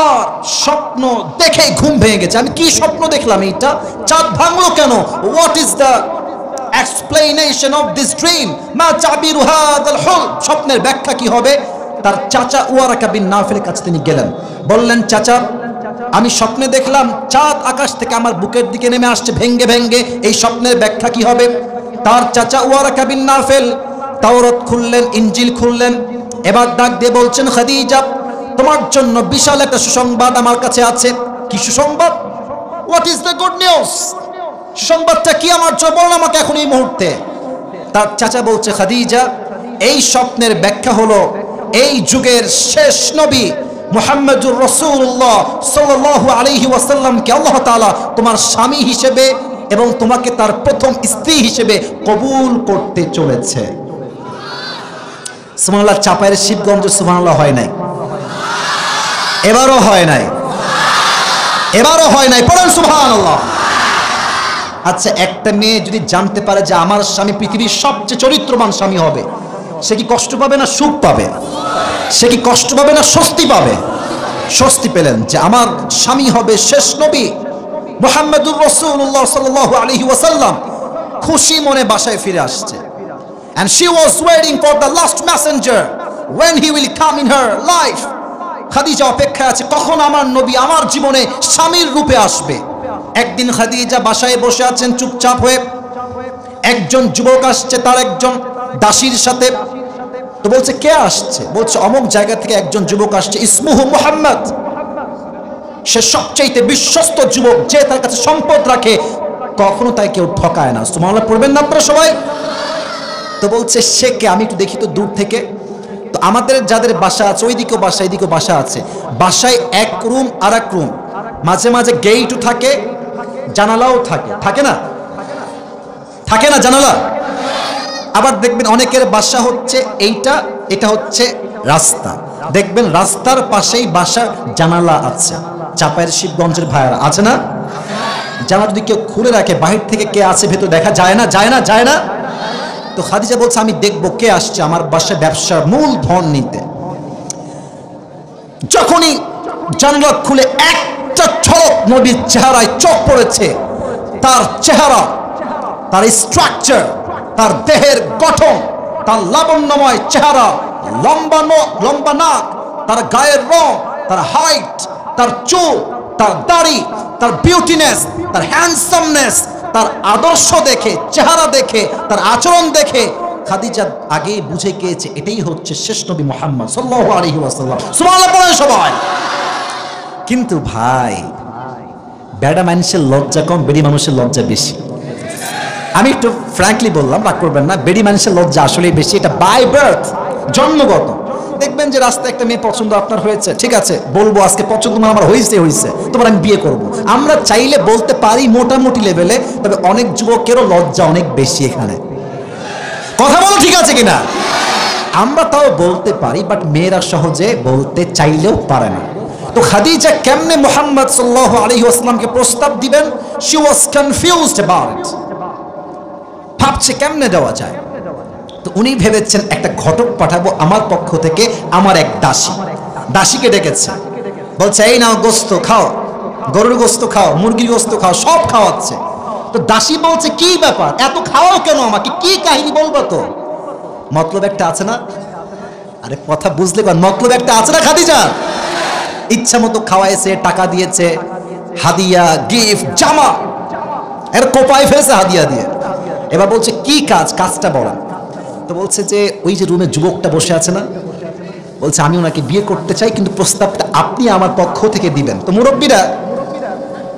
আর স্বপ্ন দেখে ঘুম ভেঙে গেছে। আমি কি স্বপ্ন দেখলাম? এইটা চাঁদ ভাঙলো কেন? What is the explanation of this dream? মা তাবিরু হাদাল হুলম, স্বপ্নের ব্যাখ্যা কি হবে? তার চাচা ওয়ারাকা বিন নাফিলের কাছে তিনি গেলেন, বললেন, চাচা আমি স্বপ্নে দেখলাম চাঁদ আকাশ থেকে আমার বুকের দিকে নেমে আসছে ভেঙ্গে ভেঙ্গে, এই স্বপ্নের ব্যাখ্যা কি হবে? তার চাচা ওয়ারাকা বিন নাফিল তাওরাত খুললেন, ইনজিল খুললেন, এবার ডাক দিয়ে বলছেন, খাদিজা তোমার জন্য বিশাল একটা সুসংবাদ আমার কাছে আছে। কি সুসংবাদ? What is the good news? সুসংবাদটা কি আমার জন্য বলুন আমাকে এখন এই মুহূর্তে। তার চাচা বলছে, খাদিজা এই স্বপ্নের ব্যাখ্যা হলো এই যুগের শেষ নবী মুহাম্মদুর রাসূলুল্লাহ সাল্লাল্লাহু আলাইহি ওয়াসাল্লামকে আল্লাহ তাআলা তোমার স্বামী হিসেবে এবং তোমাকে তার প্রথম স্ত্রী হিসেবে কবুল করতে চলেছে। সুবহানাল্লাহ। চাপায়ের শিবগঞ্জ সুবহানাল্লাহ হয় নাই, এবারও হয় নাই, এবারও হয় নাই, পড়েন সুবহানাল্লাহ। আচ্ছা, একটা মেয়ে যদি জানতে পারে যে আমার স্বামী পৃথিবীর সবচেয়ে চরিত্রবান স্বামী হবে, সে কি কষ্ট পাবে না সুখ পাবে? সে কি কষ্ট পাবে না স্বস্তি পাবে? স্বস্তি পেলেন যে আমার স্বামী হবে শেষ নবী মুহাম্মদুর রাসূলুল্লাহ সাল্লাল্লাহু আলাইহি ওয়াসাল্লাম। খুশি মনে বাসায় ফিরে আসছে। And she was waiting for the last messenger when he will come in her life. Khadija অপেক্ষায় আছে কখন আমার নবী আমার জীবনে স্বামীর রূপে আসবে। একদিন খাদিজা বাসায় বসে আছেন চুপচাপ হয়ে, একজন যুবক আসছে তার একজন দাসীর সাথে। তো বলছে, কে আসছে? বলছে, অমুক জায়গা থেকে একজন যুবক আসছে, ইসমুহু মুহাম্মদ। সে সবচেয়ে বিশ্বস্ত যুবক, যে তার কাছে সম্পদ রাখে, কখনো তাই কেউ ঠকায় না। সুবহানাল্লাহ পড়বেন না আপনারা সবাই? তো বলছে, সে কে? আমি একটু দেখি তো দূর থেকে। তো আমাদের যাদের বাসা আছে ওইদিকেও বাসা, এইদিকেও বাসা আছে, বাসায় এক রুম আর এক রুম, মাঝে মাঝে গেটও থাকে, জানালাও থাকে, থাকে না? থাকে না জানালা? আবার দেখবেন অনেকের বাসা হচ্ছে এইটা, এটা হচ্ছে রাস্তা, দেখবেন রাস্তার পাশেই বাসার জানালা আছে। চাপায়ের শিবগঞ্জের ভাইয়ারা আছে না? জানালা যদি কেউ খুলে রাখে, বাহির থেকে কে আছে ভেতর দেখা যায় না, যায় না, যায় না? তো খাদিজা বলছে, আমি দেখবো কে আসছে আমার বাসায় ব্যবসার মূল ধন নিতে। যখনই জানলা খুলে একটা ঝলক নবীর চেহারায় চোখ পড়েছে, তার চেহারা, তার স্ট্রাকচার, তার দেহের গঠন, তার লাবণ্যময় চেহারা, লম্বা নাক, তার গায়ের রং, তার হাইট, তার চুল, তার দাড়ি, তার বিউটিনেস, তার হ্যান্ডসামনেস, তার আদর্শ দেখে, চেহারা দেখে, তার আচরণ দেখে খাদিজা আগেই বুঝে গিয়েছে এটাই হচ্ছে শেষ নবী মুহাম্মদ সাল্লাল্লাহু আলাইহি ওয়াসাল্লাম। সুবহানাল্লাহ পড়েন সবাই। কিন্তু ভাই, বেড়া মানুষের লজ্জা কম, বেড়ি মানুষের লজ্জা বেশি। আমি একটু ফ্র্যাঙ্কলি বললাম, রাগ করবেন না, বেড়ি মানুষের লজ্জা আসলেই বেশি, এটা বাই বার্থ, জন্মগত। দেখবেন যে রাস্তায় একটা মেয়ে পছন্দ আপনার হয়েছে, ঠিক আছে, বলবো আজকে পছন্দ আমার হয়েছে, তোমার আমি বিয়ে করব। আমরা চাইলে বলতে পারি মোটামুটি লেভেলে, তবে অনেক যুবকেরও লজ্জা অনেক বেশি এখানে। কথা বলো ঠিক আছে কিনা? আমরা তাও বলতে পারি, বাট মেয়েরা সহজে বলতে চাইলেও পারে না। তো খাদিজা কেমনে মুহাম্মদ সাল্লাল্লাহু আলাইহি ওয়াসাল্লামকে প্রস্তাব দিবেন? She was confused about it. ভাবছে কেমনে দেওয়া যায়। তো উনি ভেবেছেন একটা ঘটক পাঠাবো আমার পক্ষ থেকে, আমার এক দাসীকে ডেকেছে, বলছে, এই নাও গোস্ত খাও, গরুর গোস্ত খাও, মুরগির গোস্ত খাও, সব খাওয়াচ্ছে। তো দাসী বলছে, কি ব্যাপার, এত খাওয়াও কেন আমাকে, কি কাহিনী বলবো তো? মতলব একটা আছে না? আরে কথা বুঝলে মতলব একটা আছে না খাদিজা? ইচ্ছা মতো খাওয়াইছে, টাকা দিয়েছে, হাদিয়া, গিফট, জামা, এর কোপায় ফেলেছে হাদিয়া দিয়ে। এবার বলছে, কি কাজটা বলেন। তো বলছে যে ওই যে রুমে যুবকটা বসে আছে না, বলছে আমি ওনাকে বিয়ে করতে চাই, কিন্তু প্রস্তাবটা আপনি আমার পক্ষ থেকে দিবেন। তো মুরব্বীরা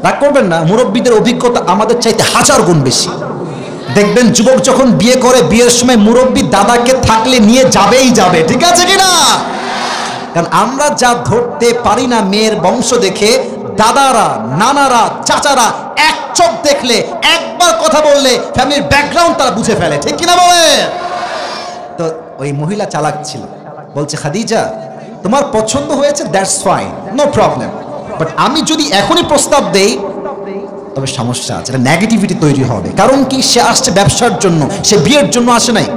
রাগ করবেন না, মুরব্বীদের অভিজ্ঞতা আমাদের চাইতে 1000 গুণ বেশি। দেখবেন যুবক যখন বিয়ে করে, বিয়ের সময় মুরব্বী দাদাকে থাকলে নিয়ে যাবেই যাবে, ঠিক আছে কিনা? কারণ আমরা যা ধরতে পারি না মেয়ের বংশ দেখে, দাদারা, নানারা, চাচারা এক চোখ দেখলে, একবার কথা বললে ফ্যামিলির ব্যাকগ্রাউন্ড তারা বুঝে ফেলে, ঠিক কিনা বলে? তো ওই মহিলা চালাক ছিল, বলছে খাদিজা তোমার পছন্দ হয়েছে, that's fine, no problem, but আমি যদি এখনই প্রস্তাব দেই তবে সমস্যা আছে, এটা নেগেটিভিটি তৈরি হবে। কারণ কি, সে আসছে ব্যবসার জন্য, সে বিয়ের জন্য আসে নাই।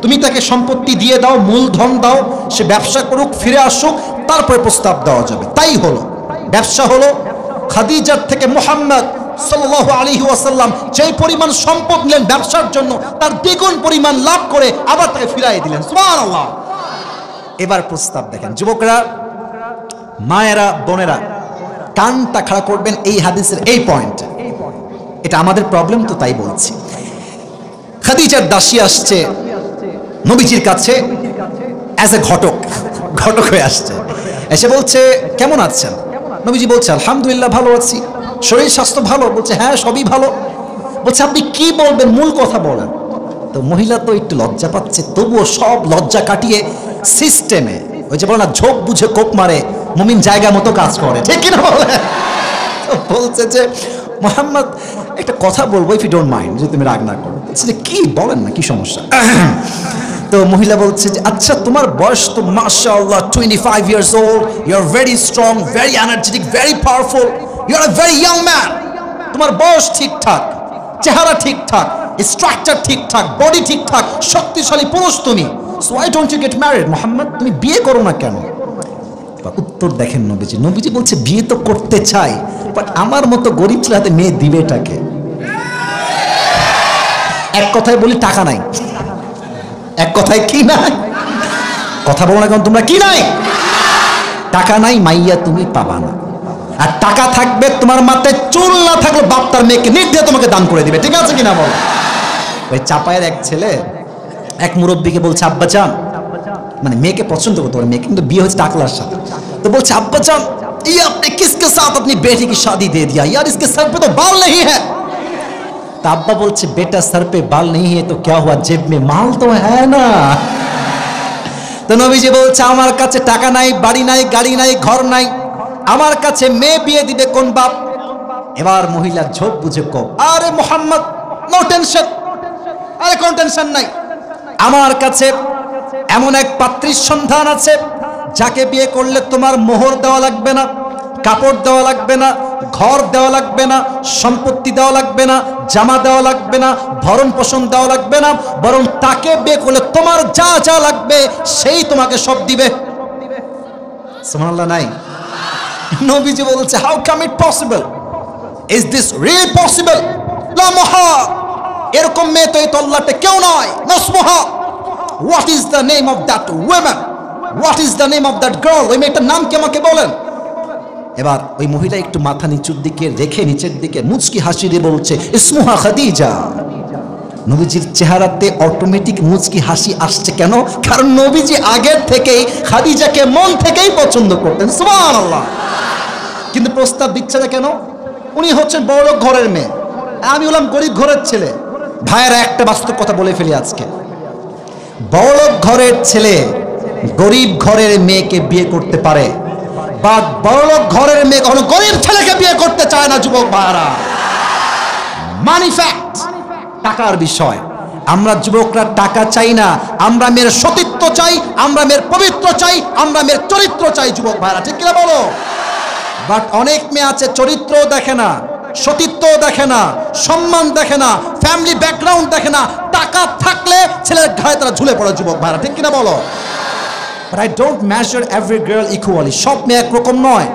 তুমি তাকে সম্পত্তি দিয়ে দাও, মূলধন দাও, সে ব্যবসা করুক, ফিরে আসুক, তারপরে প্রস্তাব দেওয়া যাবে। তাই হলো, ব্যবসা হলো। খাদিজার থেকে মুহাম্মদ সাল্লাল্লাহু আলাইহি ওয়াসাল্লাম যেই পরিমাণ সম্পদ নিলেন ব্যবসার জন্য, তার দ্বিগুণ পরিমাণ লাভ করে আবার তাকে ফিরাই দিলেন। সুবহানাল্লাহ। এবার প্রস্তাব দেখেন যুবকরা, মায়েরা, বোনেরা, কানটা খাড়া করবেন এই হাদিসের এই পয়েন্টে। এটা আমাদের প্রবলেম তো, তাই বলছি। খাদিজার দাসী আসছে নবীজির কাছে অ্যাজ এ ঘটক হয়ে আসছে, এসে বলছে কেমন আছেন? নবীজি বলছে আলহামদুলিল্লাহ ভালো আছি, শরীর স্বাস্থ্য ভালো? বলছে হ্যাঁ সবই ভালো। বলছে আপনি কি বলবেন, মূল কথা বলেন। তো মহিলা তো একটু লজ্জা পাচ্ছে, তবুও সব লজ্জা কাটিয়ে সিস্টেমে, ওই যে বলে না ঝোঁক বুঝে কোপ মারে, মুমিন জায়গা মতো কাজ করে, ঠিক কিনা বলে? বলছে যে মোহাম্মদ একটা কথা বলবো, ইফ ইউ ডোন্ট মাইন্ড, যদি তুমি রাগ না করো। বলছে কি বলেন না, কি সমস্যা? তো মহিলা বলছে যে আচ্ছা তোমার বয়স তো মাশাআল্লাহ 25 years old, you are very strong, very energetic, very powerful, you are a very young man. তোমার বয়স ঠিকঠাক, চেহারা ঠিকঠাক, স্ট্রাকচার ঠিকঠাক, বডি ঠিকঠাক, শক্তিশালী পুরুষ তুমি। So why don't you get married Mohammad, তুমি বিয়ে করো না কেন? উত্তর দেখেন নবীজি বলছে বিয়ে তো করতে চাই, বাট আমার মতো গরিব ছেলে হাতে মেয়ে দিবেটাকে? এক কথায় বলি টাকা নাই। এক কথায় কি নাই? কথা বলো না কেন তোমরা, কি নাই? টাকা নাই, মাইয়া তুমি পাবা না। আর টাকা থাকবে, তোমার মাথায় চুল না থাকলে বাপ তার মেয়েকে নির্দেশ তোমাকে দান করে দিবে, ঠিক আছে কিনা বল? ওই চাপায়ের এক ছেলে এক মুরব্বীকে বলছে আব্বা জান, মানে মেয়েকে পছন্দ করতে পারে, মেয়ে কিন্তু বিয়ে হচ্ছে টাকলার সাথে। তো বলছে আব্বা জান ये आपने किसके साथ अपनी बेटी की शादी दे दिया यार, इसके सर पे तो बाल नहीं है। तो अब्बा बोलছে बेटा सर पे बाल नहीं है तो क्या हुआ, जेब में माल तो है ना। তো নবীজি বলছে আমার কাছে টাকা নাই, বাড়ি নাই, গাড়ি নাই, ঘর নাই, আমার কাছে মেয়ে বিয়ে দিবে কোন বাপ? এবার মহিলা ঝোঁক বুঝে কো, আরে মোহাম্মদ নো টেনশন, আরে কোন টেনশন নাই, আমার কাছে এমন এক পাত্রীর সন্ধান আছে যাকে বিয়ে করলে তোমার মোহর দেওয়া লাগবে না, কাপড় দেওয়া লাগবে না, ঘর দেওয়া লাগবে না, সম্পত্তি দেওয়া লাগবে না, জামা দেওয়া লাগবে না, ভরণ পোষণ দেওয়া লাগবে না, বরং তাকে বিয়ে করলে তোমার যা যা লাগবে সেই তোমাকে সব দিবে। সুবহানাল্লাহ নাই? নবীজি বলছে how come it possible, is this real possible? লা মুহা, এরকম মেয়ে তো এই তল্লাটে কেউ নয়। নাসমুহা, what is the name of that woman, what is the name of that girl, ওই মেয়েটার নাম কি আমাকে বলেন। এবার ওই মহিলা একটু মাথা নিচুর দিকে রেখে নিচের দিকে মুচকি হাসি দিয়ে বলছে ইসমুহা খাদিজা। নবীজির চেহারাতে অটোমেটিক মুচকি হাসি আসছে কেন? কারণ নবীজি আগের থেকেই খাদিজাকে মন থেকেই পছন্দ করতেন। সুবহানাল্লাহ। কিন্তু প্রস্তাব দিচ্ছে না কেন? উনি হচ্ছেন বড়লোক ঘরের মেয়ে, আমি হলাম গরিব ঘরের ছেলে। ভাইয়েরা একটা বাস্তব কথা বলে ফেলি আজকে, বড়লোক ঘরের ছেলে গরিব ঘরের মেয়েকে বিয়ে করতে পারে, বা বড়লোক ঘরের মেয়ে কখনো গরিব ছেলেকে বিয়ে করতে চায় না। যুবক ভাইরা, মানি ফ্যাক্ট, টাকার বিষয়। আমরা যুবকরা টাকা চাই না, আমরা মেয়ের সতীত্ব চাই, আমরা মেয়ের পবিত্র চাই, আমরা মেয়ের চরিত্র চাই। যুবক ভাইরা ঠিক কিনা বলো? বাট অনেক মেয়ে আছে চরিত্রও দেখে না, সতীত্বও দেখে না, সম্মান দেখে না, ফ্যামিলি ব্যাকগ্রাউন্ড দেখে না, টাকা থাকলে ছেলের ঘাড়ে তারা ঝুলে পড়ে। যুবক ভাইরা ঠিক কিনা বলো? But I don't measure every girl equally. সব মেয়ে একরকম নয়।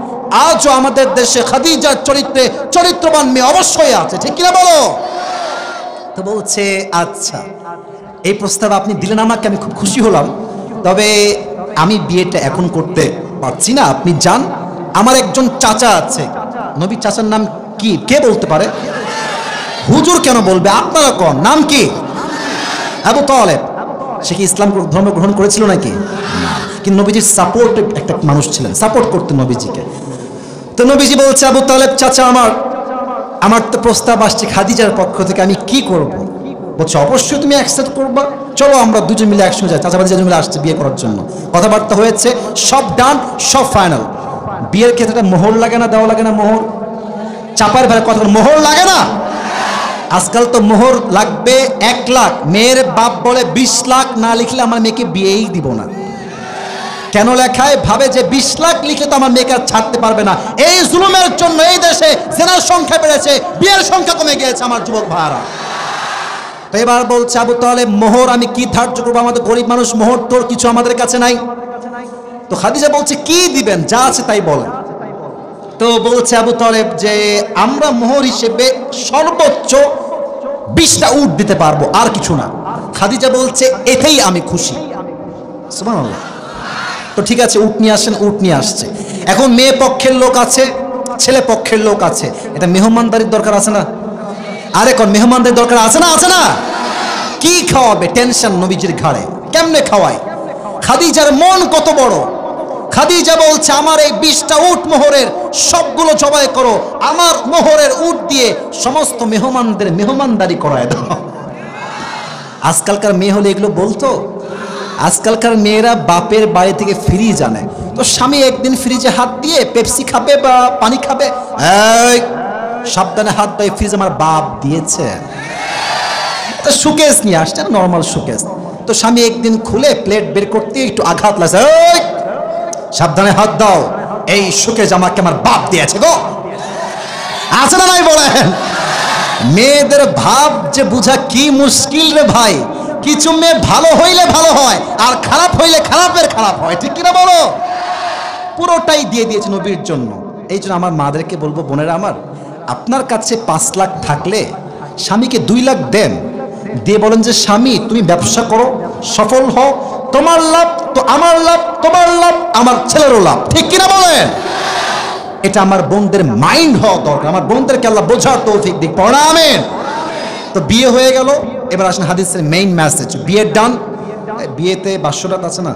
আজও আমাদের দেশে খাদিজার চরিত্রে চরিত্রবান মেয়ে অবশ্যই আছে, ঠিক কিনা বলো? তো বলছে আচ্ছা এই প্রস্তাব আপনি দিলেন আমাকে, আমি খুব খুশি হলাম, তবে আমি বিয়েটা এখন করতে পারছি না, আপনি যান। আমার একজন চাচা আছে। নবী চাচার নাম কি কে বলতে পারে? হুজুর কেন বলবে, আপনারা কোন নাম কি? আবু তালেব। সে কি ইসলাম ধর্ম গ্রহণ করেছিল নাকি? কিন্তু নবীজির সাপোর্ট একটা মানুষ ছিলেন, সাপোর্ট করতেন নবীজিকে। তো নবীজি বলছে আবু তালেব চাচা আমার তো প্রস্তাব আসছে খাদিজার পক্ষ থেকে, আমি কি করব? বলছে অবশ্যই তুমি অ্যাকসেপ্ট করবা, চলো আমরা দুজন মিলে একসঙ্গে যাই। চাচা ভাতিজা মিলে আসছে বিয়ে করার জন্য, কথাবার্তা হয়েছে, সব ডান, সব ফাইনাল। বিয়ের ক্ষেত্রে মোহর লাগে না, দেওয়া লাগে না? মোহর চাপার ভাই কথা, মোহর লাগে না? আজকাল তো মোহর লাগবে 1 লাখ, মেয়ের বাপ বলে 20 লাখ না লিখলে আমার মেয়েকে বিয়েই দিব না। কেন লেখায়? ভাবে যে 20 লাখ লিখে তো আমার মেয়েকে আর ছাড়তে পারবে না। এই জুলুমের জন্য এই দেশে জেনার সংখ্যা বেড়েছে, বিয়ের সংখ্যা কমে গিয়েছে আমার যুবক ভাইরা। তো এবার বলছে আবু তালেব, মোহর আমি কি ধার্য করবো? আমাদের গরিব মানুষ, মোহর তোর কিছু আমাদের কাছে নাই। তো খাদিজা বলছে কি দিবেন? যা আছে তাই বলেন। তো বলছে আবু তালেব যে আমরা মোহর হিসেবে সর্বোচ্চ 20টা উট দিতে পারবো, আর কিছু না। খাদিজা বলছে এতেই আমি খুশি। সুবহানাল্লাহ। তো ঠিক আছে, উট নিয়ে আসেন। উট নিয়ে আসছে। এখন মেয়ে পক্ষের লোক আছে, ছেলে পক্ষের লোক আছে, এটা মেহমানদারির দরকার আছে না? আরে কোন মেহমানদারির দরকার আছে না? আছে না? কি খাওয়াবে? টেনশন নবীজির ঘাড়ে। কেমনে খাওয়ায়? খাদিজার মন কত বড়। খাদিজা বলছে আমার এই 20টা উট মোহরের সবগুলো জবাই করো, আমার মোহরের উট দিয়ে সমস্ত মেহমানদের মেহমানদারি করায় দাও। আজকালকার মেয়ে হলে এগুলো বলতো? আজকালকার মেয়েরা বাপের বাড়ি থেকে ফ্রিজ আনে, তো স্বামী একদিন ফ্রিজে হাত দিয়ে পেপসি খাবে বা পানি খাবে, এই সাবধানে হাত দিয়ে, ফ্রিজ আমার বাপ দিয়েছে। শোকেস নিয়ে আসছে, নর্মাল শোকেস। তো স্বামী একদিন খুলে প্লেট বের করতে একটু আঘাত লাগছে, এই সাবধানে হাত দাও, এই শোকেস আমাকে আমার বাপ দিয়েছে গো। আছে না নাই বলেন? মেয়েদের ভাব যে বুঝা কি মুশকিল রে ভাই। কিছু মেয়ে ভালো হইলে ভালো হয়, আর খারাপ হইলে খারাপের খারাপ হয়, ঠিক কিনা বলো? পুরোটাই দিয়ে দিয়েছে নবীর জন্য। এই জন্য আমার মাদেরকে বলবো, বোনেরা আমার, আপনার কাছে 5 লাখ থাকলে স্বামীকে 2 লাখ দেন, দিয়ে বলেন যে স্বামী তুমি ব্যবসা করো, সফল হও, তোমার লাভ তো আমার লাভ, তোমার লাভ আমার ছেলেরও লাভ, ঠিক কিনা বলেন? এটা আমার বোনদের মাইন্ড হওয়া দরকার। আমার বোনদেরকে আল্লাহ বোঝার তৌফিক দিক, পড়া আমিন। তো বিয়ে হয়ে গেল। এবার আসেন হাদিসের মেইন মেসেজ, বিয়ের ডান। বিয়েতে 500 আছে না?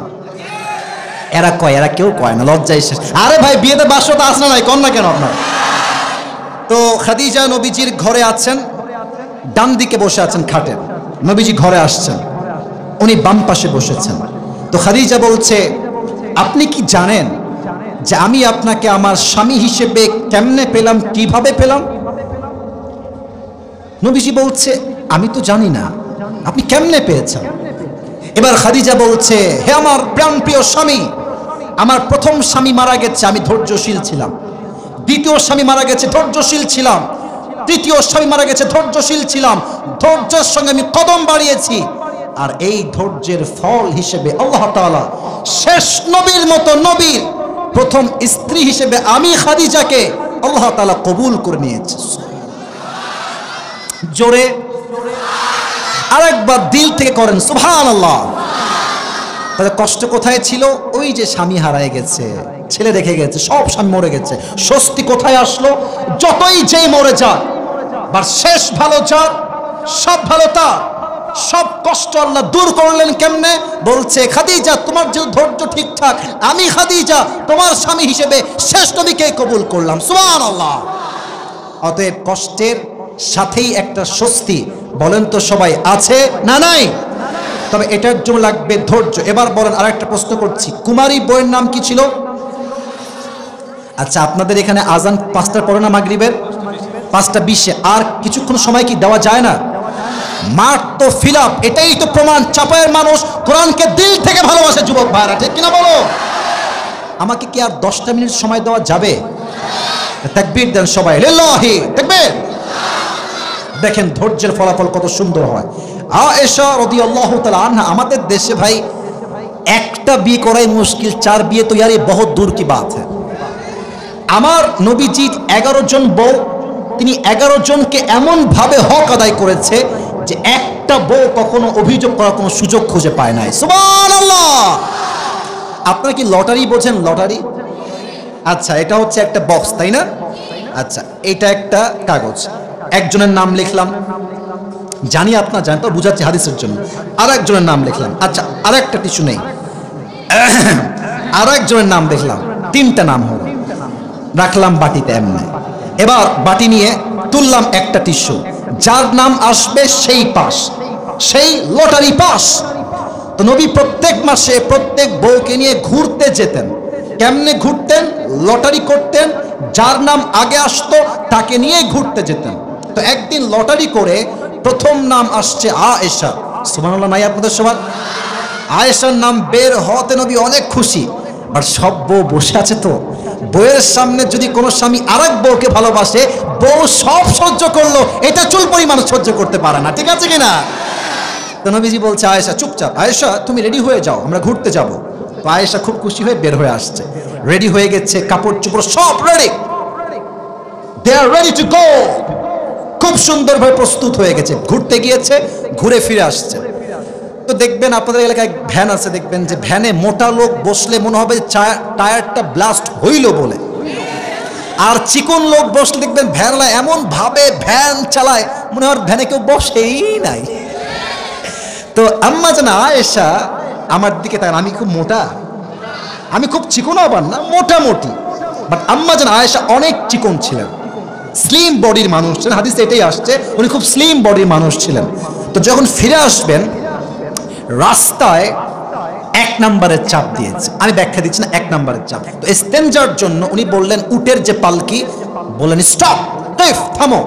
এরা কয়, এরা কেউ কয় না, লজ্জায় শেষ। আরে ভাই বিয়েতে 500 আছে না? নাই কন না কেন আপনার? তো খাদিজা নবীজির ঘরে আছেন, ডান দিকে বসে আছেন খাটে। নবীজি ঘরে আসছেন, উনি বাম পাশে বসেছেন। তো খাদিজা বলছে আপনি কি জানেন যে আমি আপনাকে আমার স্বামী হিসেবে কেমনে পেলাম, কিভাবে পেলাম? নবীজি বলছে আমি তো জানি না, আপনি কেমনে পেয়েছেন? এবার খাদিজা বলছে হে আমার প্রাণপ্রিয় স্বামী, আমার প্রথম স্বামী মারা গেছে, আমি ধৈর্যশীল ছিলাম। দ্বিতীয় স্বামী মারা গেছে, ধৈর্যশীল ছিলাম। তৃতীয় স্বামী মারা গেছে, ধৈর্যশীল ছিলাম। ধৈর্যের সঙ্গে আমি কদম বাড়িয়েছি, আর এই ধৈর্যের ফল হিসেবে আল্লাহ তাআলা শেষ নবীর মতো নবীর প্রথম স্ত্রী হিসেবে আমি খাদিজাকে আল্লাহ তাআলা কবুল করে নিয়েছে। জোরে আরেকবার দিল থেকে করেন সুবহানাল্লাহ। তাহলে কষ্ট কোথায় ছিল? ওই যে স্বামী হারায় গেছে, ছেলে রেখে গেছে, সব স্বামী মরে গেছে। স্বস্তি কোথায় আসলো? যতই যেই মরে যাক, বার শেষ ভালো যাক, সব ভালো তা, সব কষ্ট আল্লাহ দূর করলেন কেমনে? বলছে খাদিজা তোমার যে ধৈর্য ঠিকঠাক, আমি খাদিজা তোমার স্বামী হিসেবে শেষ নবীকে কবুল করলাম। সুবহানাল্লাহ। অতএব কষ্টের সাথেই একটা স্বস্তি, বলেন তো সবাই, আছে না নাই? তবে এটার জন্য লাগবে ধৈর্য। এবার বলেন, আরেকটা প্রশ্ন করছি, কুমারী বইয়ের নাম কি ছিল? আচ্ছা আপনাদের এখানে আজান 5টার পরে না মাগরিবের? 5:20। আর কিছুক্ষণ সময় কি দেওয়া যায় না? মাঠ তো ফিল আপ, এটাই তো প্রমাণ চাপায়ের মানুষ কোরআনকে দিল থেকে ভালোবাসে। যুবক ভাইরা ঠিক কিনা বলো? আমাকে কি আর 10টা মিনিট সময় দেওয়া যাবে? তাকবীর দেন সবাই, লিল্লাহি তাকবীর। দেখেন ধৈর্যের ফলাফল কত সুন্দর হয়। আয়েশা রাদিয়াল্লাহু তাআলা আনহা, আমাদের দেশে ভাই একটা বিয়ে করাই মুশকিল, 4 বিয়ে তো यार ये बहुत दूर की बात है। আমার নবীজির 11 জন বউ, তিনি 11 জনকে এমন ভাবে হক আদায় করেছে যে একটা বউ কখনো অভিযোগ করার কোনো সুযোগ খুঁজে পায় নাই। সুবহানাল্লাহ। আপনারা কি লটারি বোঝেন? লটারি, আচ্ছা এটা হচ্ছে একটা বক্স, তাই না? আচ্ছা এটা একটা কাগজ, একজনের নাম লিখলাম, জানি আপনার জানেন তো, বুঝাচ্ছি হাদিসের জন্য। আর একজনের নাম লিখলাম, আচ্ছা আর একটা টিস্যু নেই, আর একজনের নাম দেখলাম, 3টা নাম হলো, রাখলাম বাটিতে এমনি। এবার বাটি নিয়ে তুললাম একটা টিস্যু, যার নাম আসবে সেই পাস, সেই লটারি পাস। তো নবী প্রত্যেক মাসে প্রত্যেক বউকে নিয়ে ঘুরতে যেতেন, কেমনে ঘুরতেন? লটারি করতেন, যার নাম আগে আসতো তাকে নিয়ে ঘুরতে যেতেন। তো একদিন লটারি করে প্রথম নাম আসছে আয়েশা। সুবহানাল্লাহ নাই আপনাদের সবার? আয়েশার নাম বের হতে নবী অনেক খুশি। আর সব বউ বসে আছে, তো বউয়ের সামনে যদি কোনো স্বামী আরেক বউকে ভালোবাসে, বউ সব সহ্য করলো, এটা চুল পরিমাণ সহ্য করতে পারে না, ঠিক আছে কিনা? তো নবীজি বলছে আয়েশা চুপচাপ, আয়েশা তুমি রেডি হয়ে যাও, আমরা ঘুরতে যাব। তো আয়েশা খুব খুশি হয়ে বের হয়ে আসছে, রেডি হয়ে গেছে, কাপড় চোপড় সব ready, they are ready to go. খুব সুন্দরভাবে প্রস্তুত হয়ে গেছে, ঘুরতে গিয়েছে, ঘুরে ফিরে আসছে। তো দেখবেন আপনাদের এলাকায় ভ্যান আছে, দেখবেন যে ভ্যানে মোটা লোক বসলে মনে হবে টায়ারটা ব্লাস্ট হইল বলে, আর চিকন লোক বসলে দেখবেন ভ্যানলা এমন ভাবে ভ্যান চালায় মনে হয় ভ্যানে কেউ বসেই নাই। তো আম্মা জান আয়েশা আমার দিকে তাকান, আমি খুব মোটা, আমি খুব চিকন আবার না, মোটামুটি, বাট আম্মা জান আয়েশা অনেক চিকন ছিলেন, স্লিম বডির মানুষ ছিলেন, হাদিসে এটাই আসছে উনি খুব স্লিম বডির মানুষ ছিলেন। তো যখন ফিরে আসবেন রাস্তায় 1 নম্বরের চাপ দিয়েছে, আমি ব্যাখ্যা দিচ্ছি না, 1 নম্বরের চাপ। তো ইস্তেনজার জন্য উনি বললেন উটের যে পালকি, বললেন স্টপ, থামো,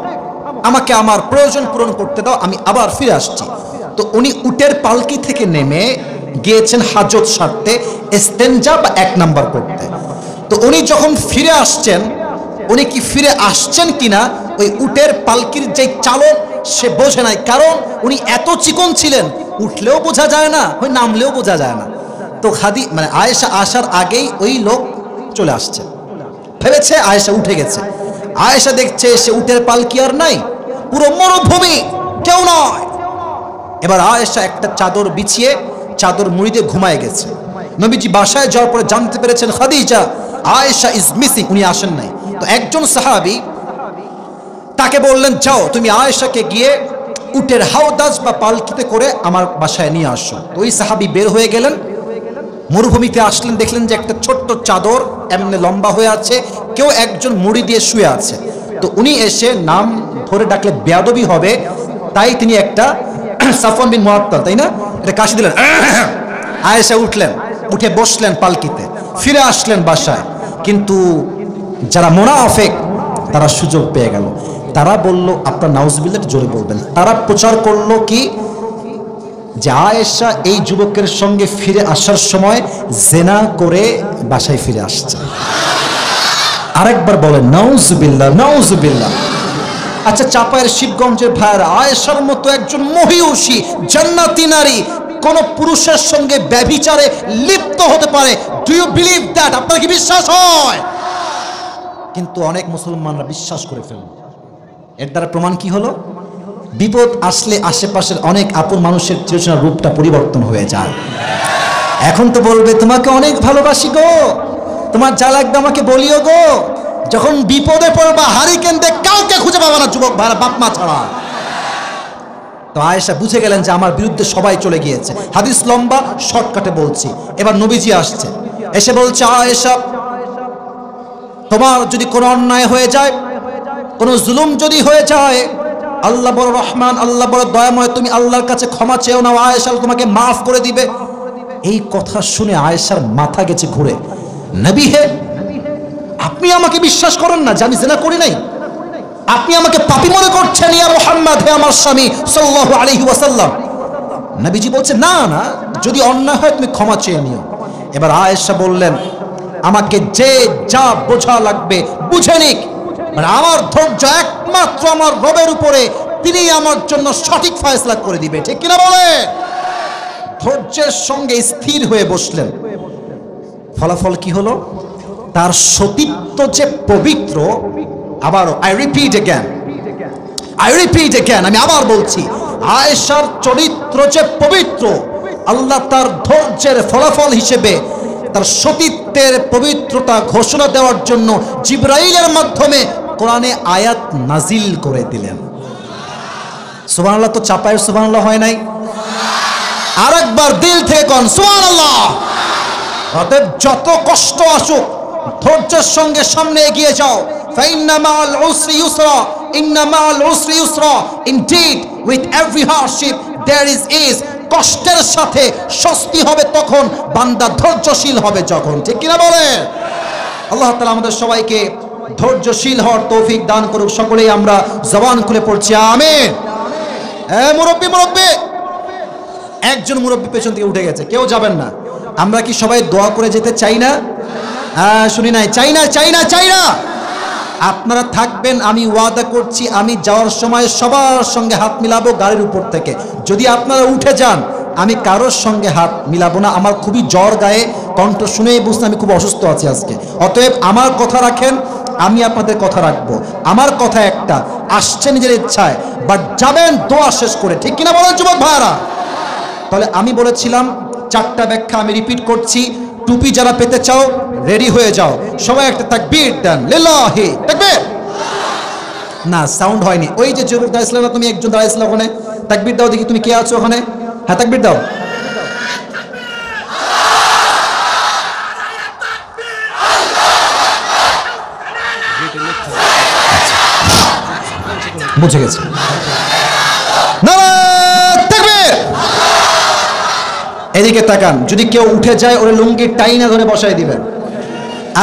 আমাকে আমার প্রয়োজন পূরণ করতে দাও, আমি আবার ফিরে আসছি। তো উনি উটের পালকি থেকে নেমে গিয়েছেন হাজত সারতে, ইস্তেনজা বা 1 নম্বর করতে। তো উনি যখন ফিরে আসছেন, উনি কি ফিরে আসছেন কিনা ওই উটের পালকির যে চালক সে বোঝে নাই, কারণ উনি এত চিকন ছিলেন, উঠলেও বোঝা যায় না, ওই নামলেও বোঝা যায় না। তো আয়েশা আসার আগেই ওই লোক চলে আসছে, ভেবেছে আয়েশা উঠে গেছে। আয়েশা দেখছে সে উটের পালকি আর নাই, পুরো মরুভূমি, কেউ নয়। এবার আয়েশা একটা চাদর বিছিয়ে চাদর মুড়ি দিয়ে ঘুমায় গেছে। নবীজি বাসায় যাওয়ার পরে জানতে পেরেছেন খাদিজা আয়েশা ইজ মিসিং, উনি আসেন নাই। তো একজন সাহাবী তাকে বললেন যাও তুমি আয়েশাকে গিয়ে উটের হাওদাজ বা পালকিতে করে আমার বাসায় নিয়ে আসো। তো ওই সাহাবী বের হয়ে গেলেন, মরুভূমিতে আসলেন, দেখলেন যে একটা ছোট্ট চাদর এমনি লম্বা হয়ে আছে, কেউ একজন মুড়ি দিয়ে শুয়ে আছে। তো উনি এসে নাম ধরে ডাকলে বেয়াদবি হবে, তাই তিনি একটা সাফওয়ান বিন মুআত্তাল, তাই না, এটা কাশি দিলেন। আয়েশা উঠলেন, উঠে বসলেন পালকিতে, ফিরে আসলেন বাসায়। কিন্তু যারা মুনাফিক তারা সুযোগ পেয়ে গেল, তারা বলল আপনার নাউজুবিল্লাহ জোরে বলবেন, তারা প্রচার করলো কি যে আয়েশা এই যুবকের সঙ্গে ফিরে আসার সময় জেনা করে বাসায় ফিরে আসছে। আরেকবার বলেন নাউজুবিল্লাহ, নাউজুবিল্লাহ। আচ্ছা চাপায়ের শিবগঞ্জের ভাইয়েরা, আয়েশার মতো একজন মহিয়সী জান্নাতি নারী কোন পুরুষের সঙ্গে ব্যভিচারে লিপ্ত হতে পারে? Do you believe that? আপনার কি বিশ্বাস হয়? কিন্তু অনেক মুসলমানরা বিশ্বাস করে ফেলল। এর দ্বারা প্রমাণ কি হলো? বিপদ আসলে আশেপাশের অনেক আপন মানুষের চেতনার রূপটা পরিবর্তন হয়ে যায়। এখন তো বলবে তোমাকে অনেক ভালোবাসি গো, তোমার যা লাগবে আমাকে বলিও গো। যখন বিপদে পড়বা হারিকেন দিয়ে কাউকে খুঁজে পাবা না যুবক ভাইরা, বাপ মা ছাড়া। তো আয়েশা বুঝে গেলেন যে আমার বিরুদ্ধে সবাই চলে গিয়েছে। হাদিস লম্বা, শর্টকাটে বলছি। এবার নবীজি আসছে, এসে বলছে আয়েশা তোমার যদি কোনো অন্যায় হয়ে যায়, কোনো জুলুম যদি হয়ে যায়, আল্লাহ বড় রহমান, আল্লাহ বড় দয়াময়, তুমি আল্লাহর কাছে ক্ষমা চেও না, আয়েশা তোমাকে মাফ করে দিবে। এই কথা শুনে আয়েশার মাথা গেছে ঘুরে। নবী হে, আপনি আমাকে বিশ্বাস করেন না যে আমি জিনা করি নাই? আপনি আমাকে পাপী মনে করছেন? ইয়া মুহাম্মদ, হে আমার স্বামী সাল্লাল্লাহু আলাইহি ওয়াসাল্লাম। নবীজি বলছে না না, যদি অন্যায় হয় তুমি ক্ষমা চেয়ে নিও। এবার আয়েশা বললেন আমাকে যে যা বোঝা লাগবে বুঝে নিক, মানে আমার ধৈর্য একমাত্র আমার রবের উপরে, তিনি আমার জন্য সঠিক ফয়সালা করে দিবে, ঠিক কিনা বলে? ধৈর্যের সঙ্গে স্থির হয়ে বসলেন। ফলাফল কি হলো? তার সতীত্ব যে পবিত্র, আবারও আই রিপিট এগেন, আমি আবার বলছি, আয়েশার চরিত্র যে পবিত্র, আল্লাহ তার ধৈর্যের ফলাফল হিসেবে তার সতীত্বের পবিত্রতা ঘোষণা দেওয়ার জন্য জিবরাইলের মাধ্যমে কোরআনে আয়াত নাজিল করে দিলেন। সুবহানাল্লাহ। তো চাপায়ের সুবহানাল্লাহ হয় নাই? আরেকবার দিল থেকে কোন সুবহানাল্লাহ। অতএব যত কষ্ট আসুক ধৈর্যের সঙ্গে সামনে এগিয়ে যাও। ফাইন্না মাআল উসরি ইউসরা, ইন্না মাআল উসরি ইউসরা। Indeed, with every hardship there is ease. কষ্টের সাথে স্বস্তি হবে তখন, বান্দা ধৈর্যশীল হবে যখন। ঠিক কিনা বলেন? আল্লাহ তাআলা আমাদের সবাইকে ধৈর্যশীল হওয়ার তৌফিক দান করুক। সকলেই আমরা জবান খুলে পড়ছি আমিন। মুরব্বি মুরব্বি, একজন মুরব্বি পেছন থেকে উঠে গেছে, কেউ যাবেন না। আমরা কি সবাই দোয়া করে যেতে চাই না? শুনি নাই, চাই না চাই না চাই না। আপনারা থাকবেন, আমি ওয়াদা করছি আমি যাওয়ার সময় সবার সঙ্গে হাত মিলাবো গাড়ির উপর থেকে। যদি আপনারা উঠে যান আমি কারোর সঙ্গে হাত মিলাবো না। আমার খুবই জ্বর গায়ে, কণ্ঠ শুনেই বুঝতে আমি খুব অসুস্থ আছি আজকে। অতএব আমার কথা রাখেন, আমি আপনাদের কথা রাখবো। আমার কথা একটা, আসছে নিজের ইচ্ছায়, বাট যাবেন দোয়া শেষ করে। ঠিক কিনা বলেন যুবক ভাইরা? তাহলে আমি বলেছিলাম 4টা ব্যাখ্যা আমি রিপিট করছি। টুপি যারা পেতে চাও রেডি হয়ে যাও। সবাই একটা তাকবীর দেন, লিল্লাহি তাকবীর। না সাউন্ড হয়নি। ওই যে যুবক দাঁড়িয়েছিল না, তুমি একজন দাঁড়িয়েছিল ওখানে, তাকবীর দাও দেখি। তুমি কে আছো ওখানে? হ্যাঁ তাকবীর দাও। বুঝে গেছে। এদিকে তাকান, যদি কেউ উঠে যায় ওরে লুঙ্গির টাইনা ধরে বসায় দিবেন।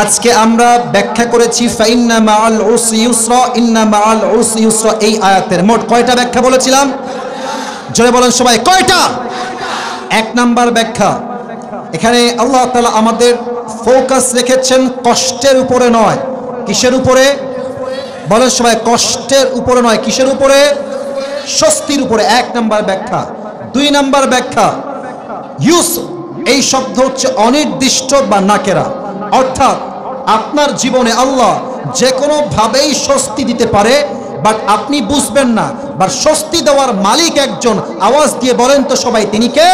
আজকে আমরা ব্যাখ্যা করেছি ফাইন্না মাআল উসরি ইউসরা, ইন্না মাআল উসরি ইউসরা। এই আয়াতের মোট কয়টা ব্যাখ্যা বলেছিলাম? জোরে বলেন সবাই, কয়টা? 1 নাম্বার ব্যাখ্যা, এখানে আল্লাহ তাআলা আমাদের ফোকাস রেখেছেন কষ্টের উপরে নয়। কিসের উপরে? বলেন সবাই, কষ্টের উপরে নয়, কিসের উপরে? স্বস্তির উপরে। 1 নাম্বার ব্যাখ্যা। 2 নাম্বার ব্যাখ্যা, ইউস এই শব্দ হচ্ছে অনির্দিষ্ট বা নাকেরা, অর্থাৎ আপনার জীবনে আল্লাহ যে কোনো ভাবেই স্বস্তি দিতে পারে, বাট আপনি বুঝবেন না। বাট স্বস্তি দেওয়ার মালিক একজন। আওয়াজ দিয়ে বলেন তো সবাই, তিনি কে?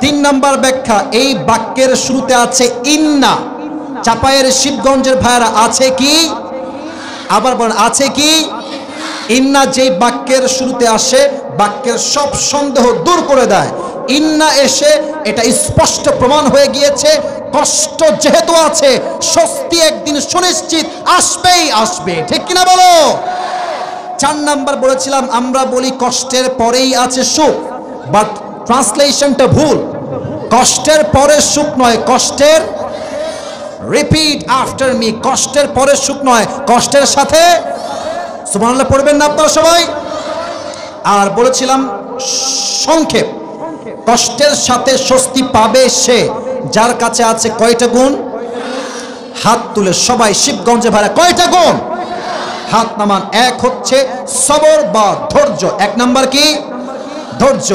3 নাম্বার ব্যাখ্যা, এই বাক্যের শুরুতে আছে ইন্না। চাপায়ের শিবগঞ্জের ভাইরা আছে কি? আবার বলেন, আছে কি? ইন্না যেই বাক্যের শুরুতে আসে, বাক্যের সব সন্দেহ দূর করে দেয়। ইন্না এসে এটা স্পষ্ট প্রমাণ হয়ে গিয়েছে, কষ্ট যেহেতু আছে স্বস্তি একদিন সুনিশ্চিত আসবেই আসবে। ঠিক কিনা বলো? 4 নাম্বার বলেছিলাম আমরা বলি কষ্টের পরেই আছে সুখ, বাট ট্রান্সলেশনটা ভুল। কষ্টের পরে সুখ নয়, কষ্টের, রিপিট আফটার মি, কষ্টের পরে সুখ নয়, কষ্টের সাথে। সুবহানাল্লাহ পড়বেন না আপনারা সবাই? আর বলেছিলাম সংক্ষেপ, কষ্টের সাথে স্বস্তি পাবে সে যার কাছে আছে কয়টা গুণ? হাত তুলে সবাই শিবগঞ্জে ভাড়া, কয়টা গুণ? হাত নামান। 1 হচ্ছে সবর বা ধৈর্য। 1 নাম্বার কি? ধৈর্য।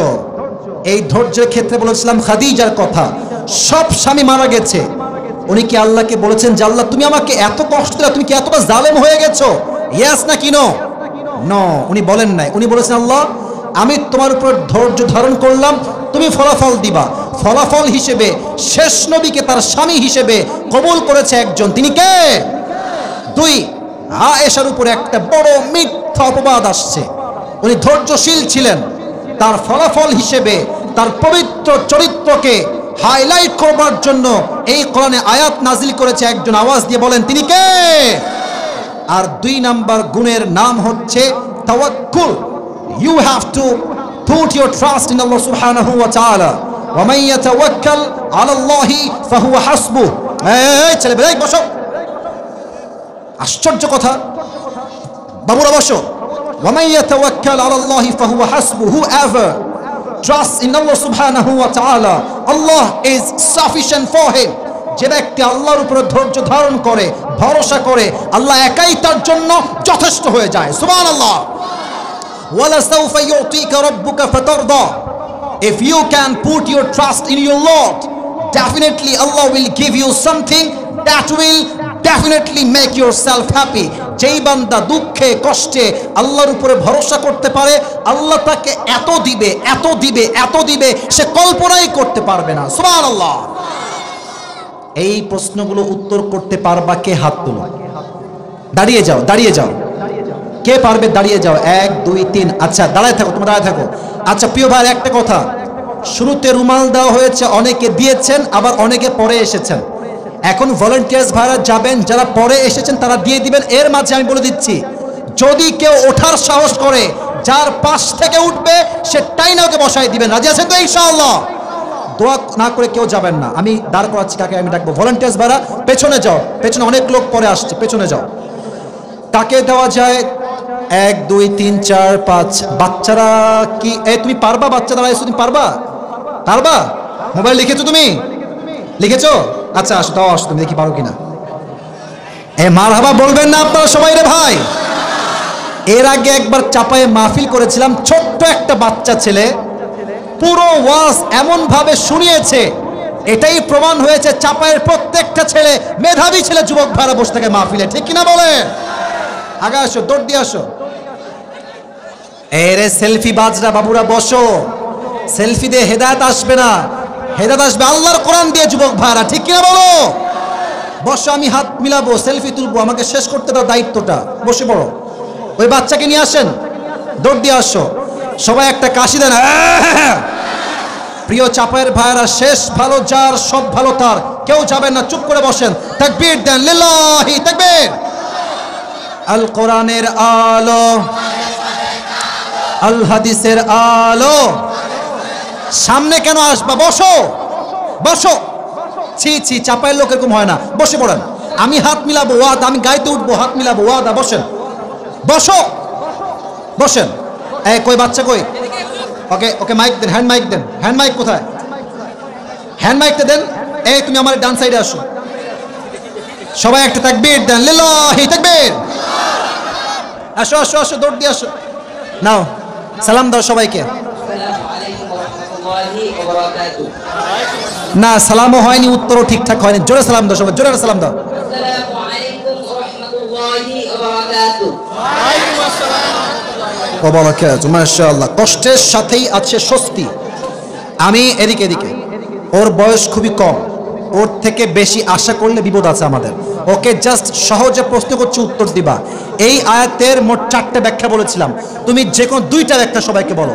এই ধৈর্যের ক্ষেত্রে বলেছিলাম খাদিজার কথা। সব স্বামী মারা গেছে, উনি কি আল্লাহকে বলেছেন যে আল্লাহ তুমি আমাকে এত কষ্ট দিলে, তুমি কি এতটা জালেম হয়ে গেছো? ইয়েস না কি নো? নো, উনি বলেন নাই। উনি বলেছেন আল্লাহ আমি তোমার উপর ধৈর্য ধারণ করলাম, তুমি ফলাফল দিবা। ফলাফল হিসেবে শেষ নবীকে তার স্বামী হিসেবে কবুল করেছে একজন, তিনি কে? 2, আয়েশার উপরে একটা বড় মিথ্যা অপবাদ আসছে, উনি ধৈর্যশীল ছিলেন। তার ফলাফল হিসেবে তার পবিত্র চরিত্রকে হাইলাইট করবার জন্য এই কোরআনে আয়াত নাজিল করেছে একজন। আওয়াজ দিয়ে বলেন তিনি কে? আর 2 নাম্বার গুণের নাম হচ্ছে তাওয়াক্কুল। You have to put your trust in Allah subhanahu wa ta'ala. وَمَنْ يَتَوَكَّلْ عَلَى اللَّهِ فَهُوَ حَسْبُهُ. এই ছেলে বেলাই বসো, আশ্চর্য কথা। বাবুরা বসো। وَمَنْ يَتَوَكَّلْ عَلَى اللَّهِ فَهُوَ حَسْبُهُ. Whoever trusts in Allah subhanahu wa ta'ala, Allah is sufficient for him. যে ব্যক্তি আল্লাহর উপরে ধৈর্য ধারণ করে, ভরসা করে, আল্লাহ একাই তার জন্য যথেষ্ট হয়ে যায়। সুবহানাল্লাহ। وَلَسَوْفَ يُعْطِيكَ رَبُّكَ فَتَرْضَى. If you can put your trust in your Lord, definitely Allah will give you something that will definitely make yourself happy. যেই বান্দা দুঃখে কষ্টে আল্লাহর উপরে ভরসা করতে পারে, আল্লাহ তাকে এত দিবে, এত দিবে, এত দিবে, সে কল্পনাই করতে পারবে না। সুবহানাল্লাহ। এই প্রশ্নগুলো উত্তর করতে পারবা কে? হাত তুলো। দাঁড়িয়ে যাও, দাঁড়িয়ে যাও। কে পারবে? দাঁড়িয়ে যাও। 1 2 3। আচ্ছা দাঁড়ায় থাকো, তোমরা দাঁড়ায় থাকো। আচ্ছা প্রিয় ভাই, একটা কথা, শুরুতে রুমাল দেওয়া হয়েছে, অনেকে দিয়েছেন, আবার অনেকে পরে এসেছেন। এখন ভলান্টিয়ার্স ভাইরা যাবেন, যারা পরে এসেছেন তারা দিয়ে দিবেন। এর মাঝে আমি বলে দিচ্ছি, যদি কেউ ওঠার সাহস করে যার পাশ থেকে উঠবে সে টাইনা ওকে বসাই দিবেন। রাজি আছেন তো ইনশাআল্লাহ? দোয়া না করে কেউ যাবেন না। আমি দাঁড় করাচ্ছি, কাকে আমি ডাকবো? ভলান্টিয়ার্স বারা পেছনে যাও, পেছনে অনেক লোক পরে আসছে, পেছনে যাও। কাকে দেওয়া যায়? 1 2 3 4 5। বাচ্চারা কি তুমি পারবা? বাচ্চা দাঁড়াইছো, তুমি পারবা? পারবা? মোবাইল লিখেছো তুমি? লিখেছো? আচ্ছা আসো, দাও আসো, তুমি দেখি পারো কিনা। মারহাবা বলবেন না আপনারা সবাই রে ভাই? এর আগে একবার চাপায়ে মাহফিল করেছিলাম, ছোট্ট একটা বাচ্চা ছেলে পুরো ওয়াজ এমন ভাবে শুনিয়েছে, এটাই প্রমাণ হয়েছে চাপায়ের প্রত্যেকটা ছেলে মেধাবী ছেলে, যুবক ভাইরা বসে থাকে মাহফিলে, ঠিক কিনা বলে? আগে আসো, দৌড় দিয়ে আসো। এরে সেলফি বাজরা বাবুরা বসো, সেলফি দিয়ে হেদায়েত আসবে না, হেদায়েত আসবে আল্লাহর কোরআন দিয়ে, যুবক ভাইরা ঠিক কিনা বলো? বসো, আমি হাত মিলাবো, সেলফি তুলবো, আমাকে শেষ করতে দাও দায়িত্বটা। বসে পড়ো। ওই বাচ্চাকে নিয়ে আসেন, দৌড় দিয়ে আসো। সবাই একটা কাশি দেন। প্রিয় চাপায়ের ভাইরা, শেষ ভালো যার, সব ভালো তার, কেউ যাবেন না, চুপ করে বসেন। তাকবীর দেন, লিল্লাহি তাকবীর। আল কোরআনের আলো, আল হাদিসের আলো, সামনে কেন আসবা? বসো বসো। ছি ছি, চাপায়ের লোক এরকম হয় না। বসে পড়েন। আমি হাত মিলাবো, ওয়াদ, আমি গাইতে উঠবো, হাত মিলাবো, ওয়াদা। বসেন বসো, বসেন। কই বাচ্চা কই? ওকে ওকে মাইক দেন, হ্যান্ড মাইক দেন। হ্যান্ড মাইক কোথায়? হ্যান্ড মাইকটা দেন। তুমি আমার ডান সাইডে আসো। সবাই একটা তাকবীর দেন, লিল্লাহি তাকবীর। আসো আসো আসো, দৌড় দিয়ে আসো। নাও সালাম দাও সবাইকে। না, সালামও হয়নি, উত্তরও ঠিকঠাক হয়নি। জোরে সালাম দাও সবাই, জোরে সালাম দাও। মাশাআল্লাহ। কষ্টের সাথেই আছে স্বস্তি। আমি এদিকে এদিকে, ওর বয়স খুবই কম, ওর থেকে বেশি আশা করলে বিপদ আছে আমাদের। ওকে জাস্ট সহজে প্রশ্ন করছি, উত্তর দিবা। এই আয়াতের মোট 4টে ব্যাখ্যা বলেছিলাম, তুমি যে কোনো 2টা ব্যাখ্যা সবাইকে বলো।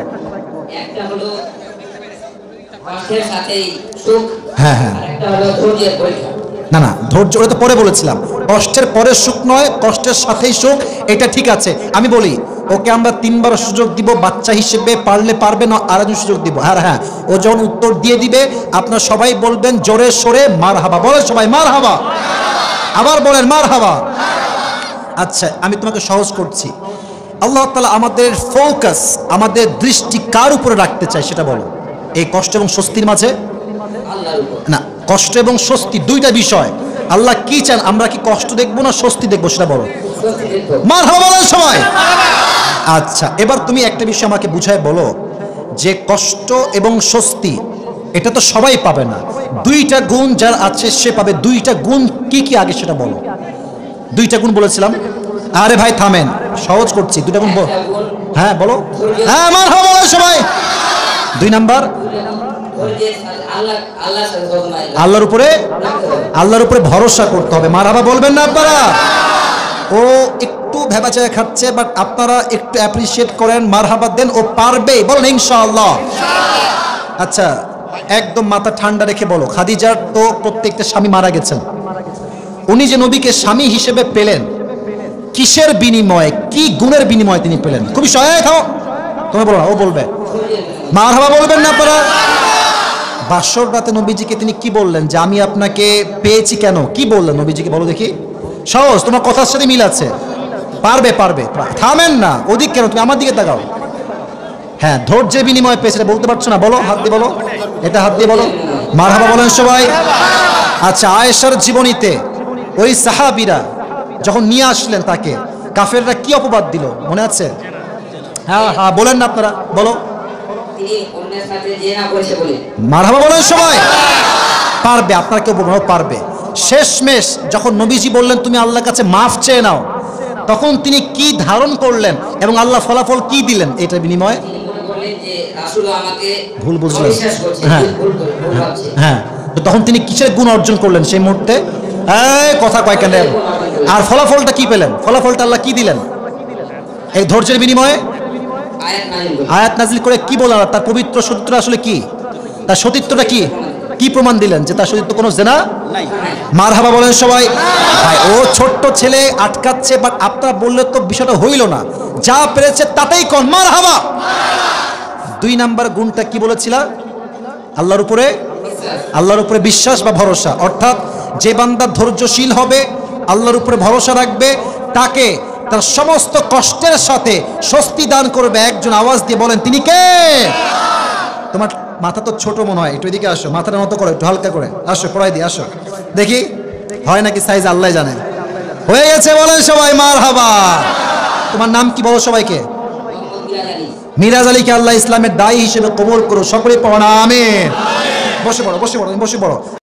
একটা হলো কষ্টের সাথেই সুখ, হ্যাঁ হ্যাঁ, একটা হলো ধৈর্যের পরীক্ষা। না না, ধৈর্য ওটা তো পরে বলেছিলাম। কষ্টের পরে সুখ নয়, কষ্টের সাথেই সুখ, এটা ঠিক আছে। আমি বলি, ওকে আমরা 3বার সুযোগ দিব বাচ্চা হিসেবে, পারলে পারবে না আরেকজন সুযোগ দিব। হ্যাঁ হ্যাঁ, ও যখন উত্তর দিয়ে দিবে আপনারা সবাই বলবেন জোরে সরে মারহাবা। বলেন সবাই মারহাবা, আবার বলেন মারহাবা। আচ্ছা, আমি তোমাকে সহজ করছি। আল্লাহ তাআলা আমাদের ফোকাস, আমাদের দৃষ্টি কার উপরে রাখতে চায় সেটা বলো। এই কষ্ট এবং স্বস্তির মাঝে? আল্লাহর উপর। না, কষ্ট এবং স্বস্তি 2টা বিষয়। আল্লাহ কি চান? আমরা কি কষ্ট দেখবো না স্বস্তি দেখবো সেটা বলো। মারহাবা বলেন সবাই। আচ্ছা, এবার তুমি একটা বিষয় আমাকে বুঝায় বলো যে কষ্ট এবং স্বস্তি এটা তো সবাই পাবে না, 2টা গুণ যার আছে সে পাবে। 2টা গুণ কি কি আগে সেটা বলো। 2টা গুণ বলেছিলাম। আরে ভাই থামেন, সহজ করছি। 2টা গুণ বল। হ্যাঁ বলো। হ্যাঁ মারহাবা বলেন সবাই। 2 নাম্বার, আল্লাহর উপরে, আল্লাহর উপরে ভরসা করতে হবে। মারহাবা বলবেন না আপনারা? ও একটু ভেবাচায়া খাচ্ছে, বাট আপনারা একটু অ্যাপ্রিশিয়েট করেন, মারহাবা দেন, ও পারবে। বলেন ইনশাআল্লাহ। আচ্ছা, একদম মাথা ঠান্ডা রেখে বলো, খাদিজার তো প্রত্যেকটা স্বামী মারা গেছেন, উনি যে নবীকে স্বামী হিসেবে পেলেন কিসের বিনিময়ে, কি গুণের বিনিময়ে তিনি পেলেন? খুবই সহায়ক হও। তুমি বলো না, ও বলবে। মারহাবা বলবেন না আপনারা? বাসর রাতে নবীজিকে তিনি কি বললেন যে আমি আপনাকে পেয়েছি কেন? কি বললেন নবীজিকে বলো দেখি। সহজ, তোমার কথার সাথে মিল আছে। পারবে পারবে, থামেন না। ওদিক কেন, তুমি আমার দিকে তাকাও। হ্যাঁ, ধৈর্যের বিনিময়ে পেয়েছে, বলতে পারছো না? বলো, হাত দিয়ে বলো, এটা হাত দিয়ে বলো। মারহাবা বলেন সবাই। আচ্ছা, আয়েশার জীবনীতে ওই সাহাবীরা যখন নিয়ে আসলেন তাকে, কাফেররা কি অপবাদ দিল মনে আছে? হ্যাঁ হ্যাঁ, বলেন না আপনারা, বলো। তিনি অন্যের সাথে জিনা করেছে বলে। মারহাবা বলেন সবাই। পারবে, আপনারা কেউ বলবেন পারবে। শেষমেশ যখন নবীজি বললেন তুমি আল্লাহর কাছে মাফ চেয়ে নাও, তখন তিনি কি ধারণ করলেন এবং আল্লাহ ফলাফল কি দিলেন এটার বিনিময়ে? তিনি মনে করলেন যে রাসূল আমাকে ভুল বুঝলেন। অবিশ্বাস করছে, হ্যাঁ ভুল ভাবছে। হ্যাঁ, তো তখন তিনি কিসের গুণ অর্জন করলেন সেই মুহূর্তে? কথা কয় কেন? আর ফলাফলটা কি পেলেন? ফলাফলটা আল্লাহ কি দিলেন এই ধৈর্যের বিনিময়ে? আয়াত নাজিল করে কি বললেন? তার পবিত্র সতীত্ব আসলে কি, তার সতীত্বটা কি, কি প্রমাণ দিলেন যে তার সতীত্ব কোনো জেনা মারহাবা বলেন সবাই। ভাই ও ছোট্ট ছেলে আটকাচ্ছে, বাট আপনারা বললে তো বিষয়টা হইল না। যা পেরেছে তাতেই কোন মারহাবা। 2 নাম্বার গুণটা কি বলেছিলা? আল্লাহর উপরে বিশ্বাস বা ভরসা। অর্থাৎ যে বান্দা ধৈর্যশীল হবে, আল্লাহর উপরে ভরসা রাখবে, তাকে তার সমস্ত কষ্টের সাথে স্বস্তি দান করবে। একজন আওয়াজ দিয়ে বলেন তিনি কে? তোমার মাথা তো ছোট মনে হয়, একটু এদিকে আসো, মাথাটা মতো করো, একটু হালকা করে আসো, পড়াই দিয়ে আসো, দেখি হয় নাকি সাইজ আল্লাহ জানে। হয়ে গেছে বলেন সবাই মারহাবা। তোমার নাম কি বলো সবাইকে? মিরাজ আলীকে আল্লাহ ইসলামের দায়ী হিসেবে কবুল করো, সকলে পড়ো আমিন। বসে পড়ো, বসে পড়ো, বসে পড়ো।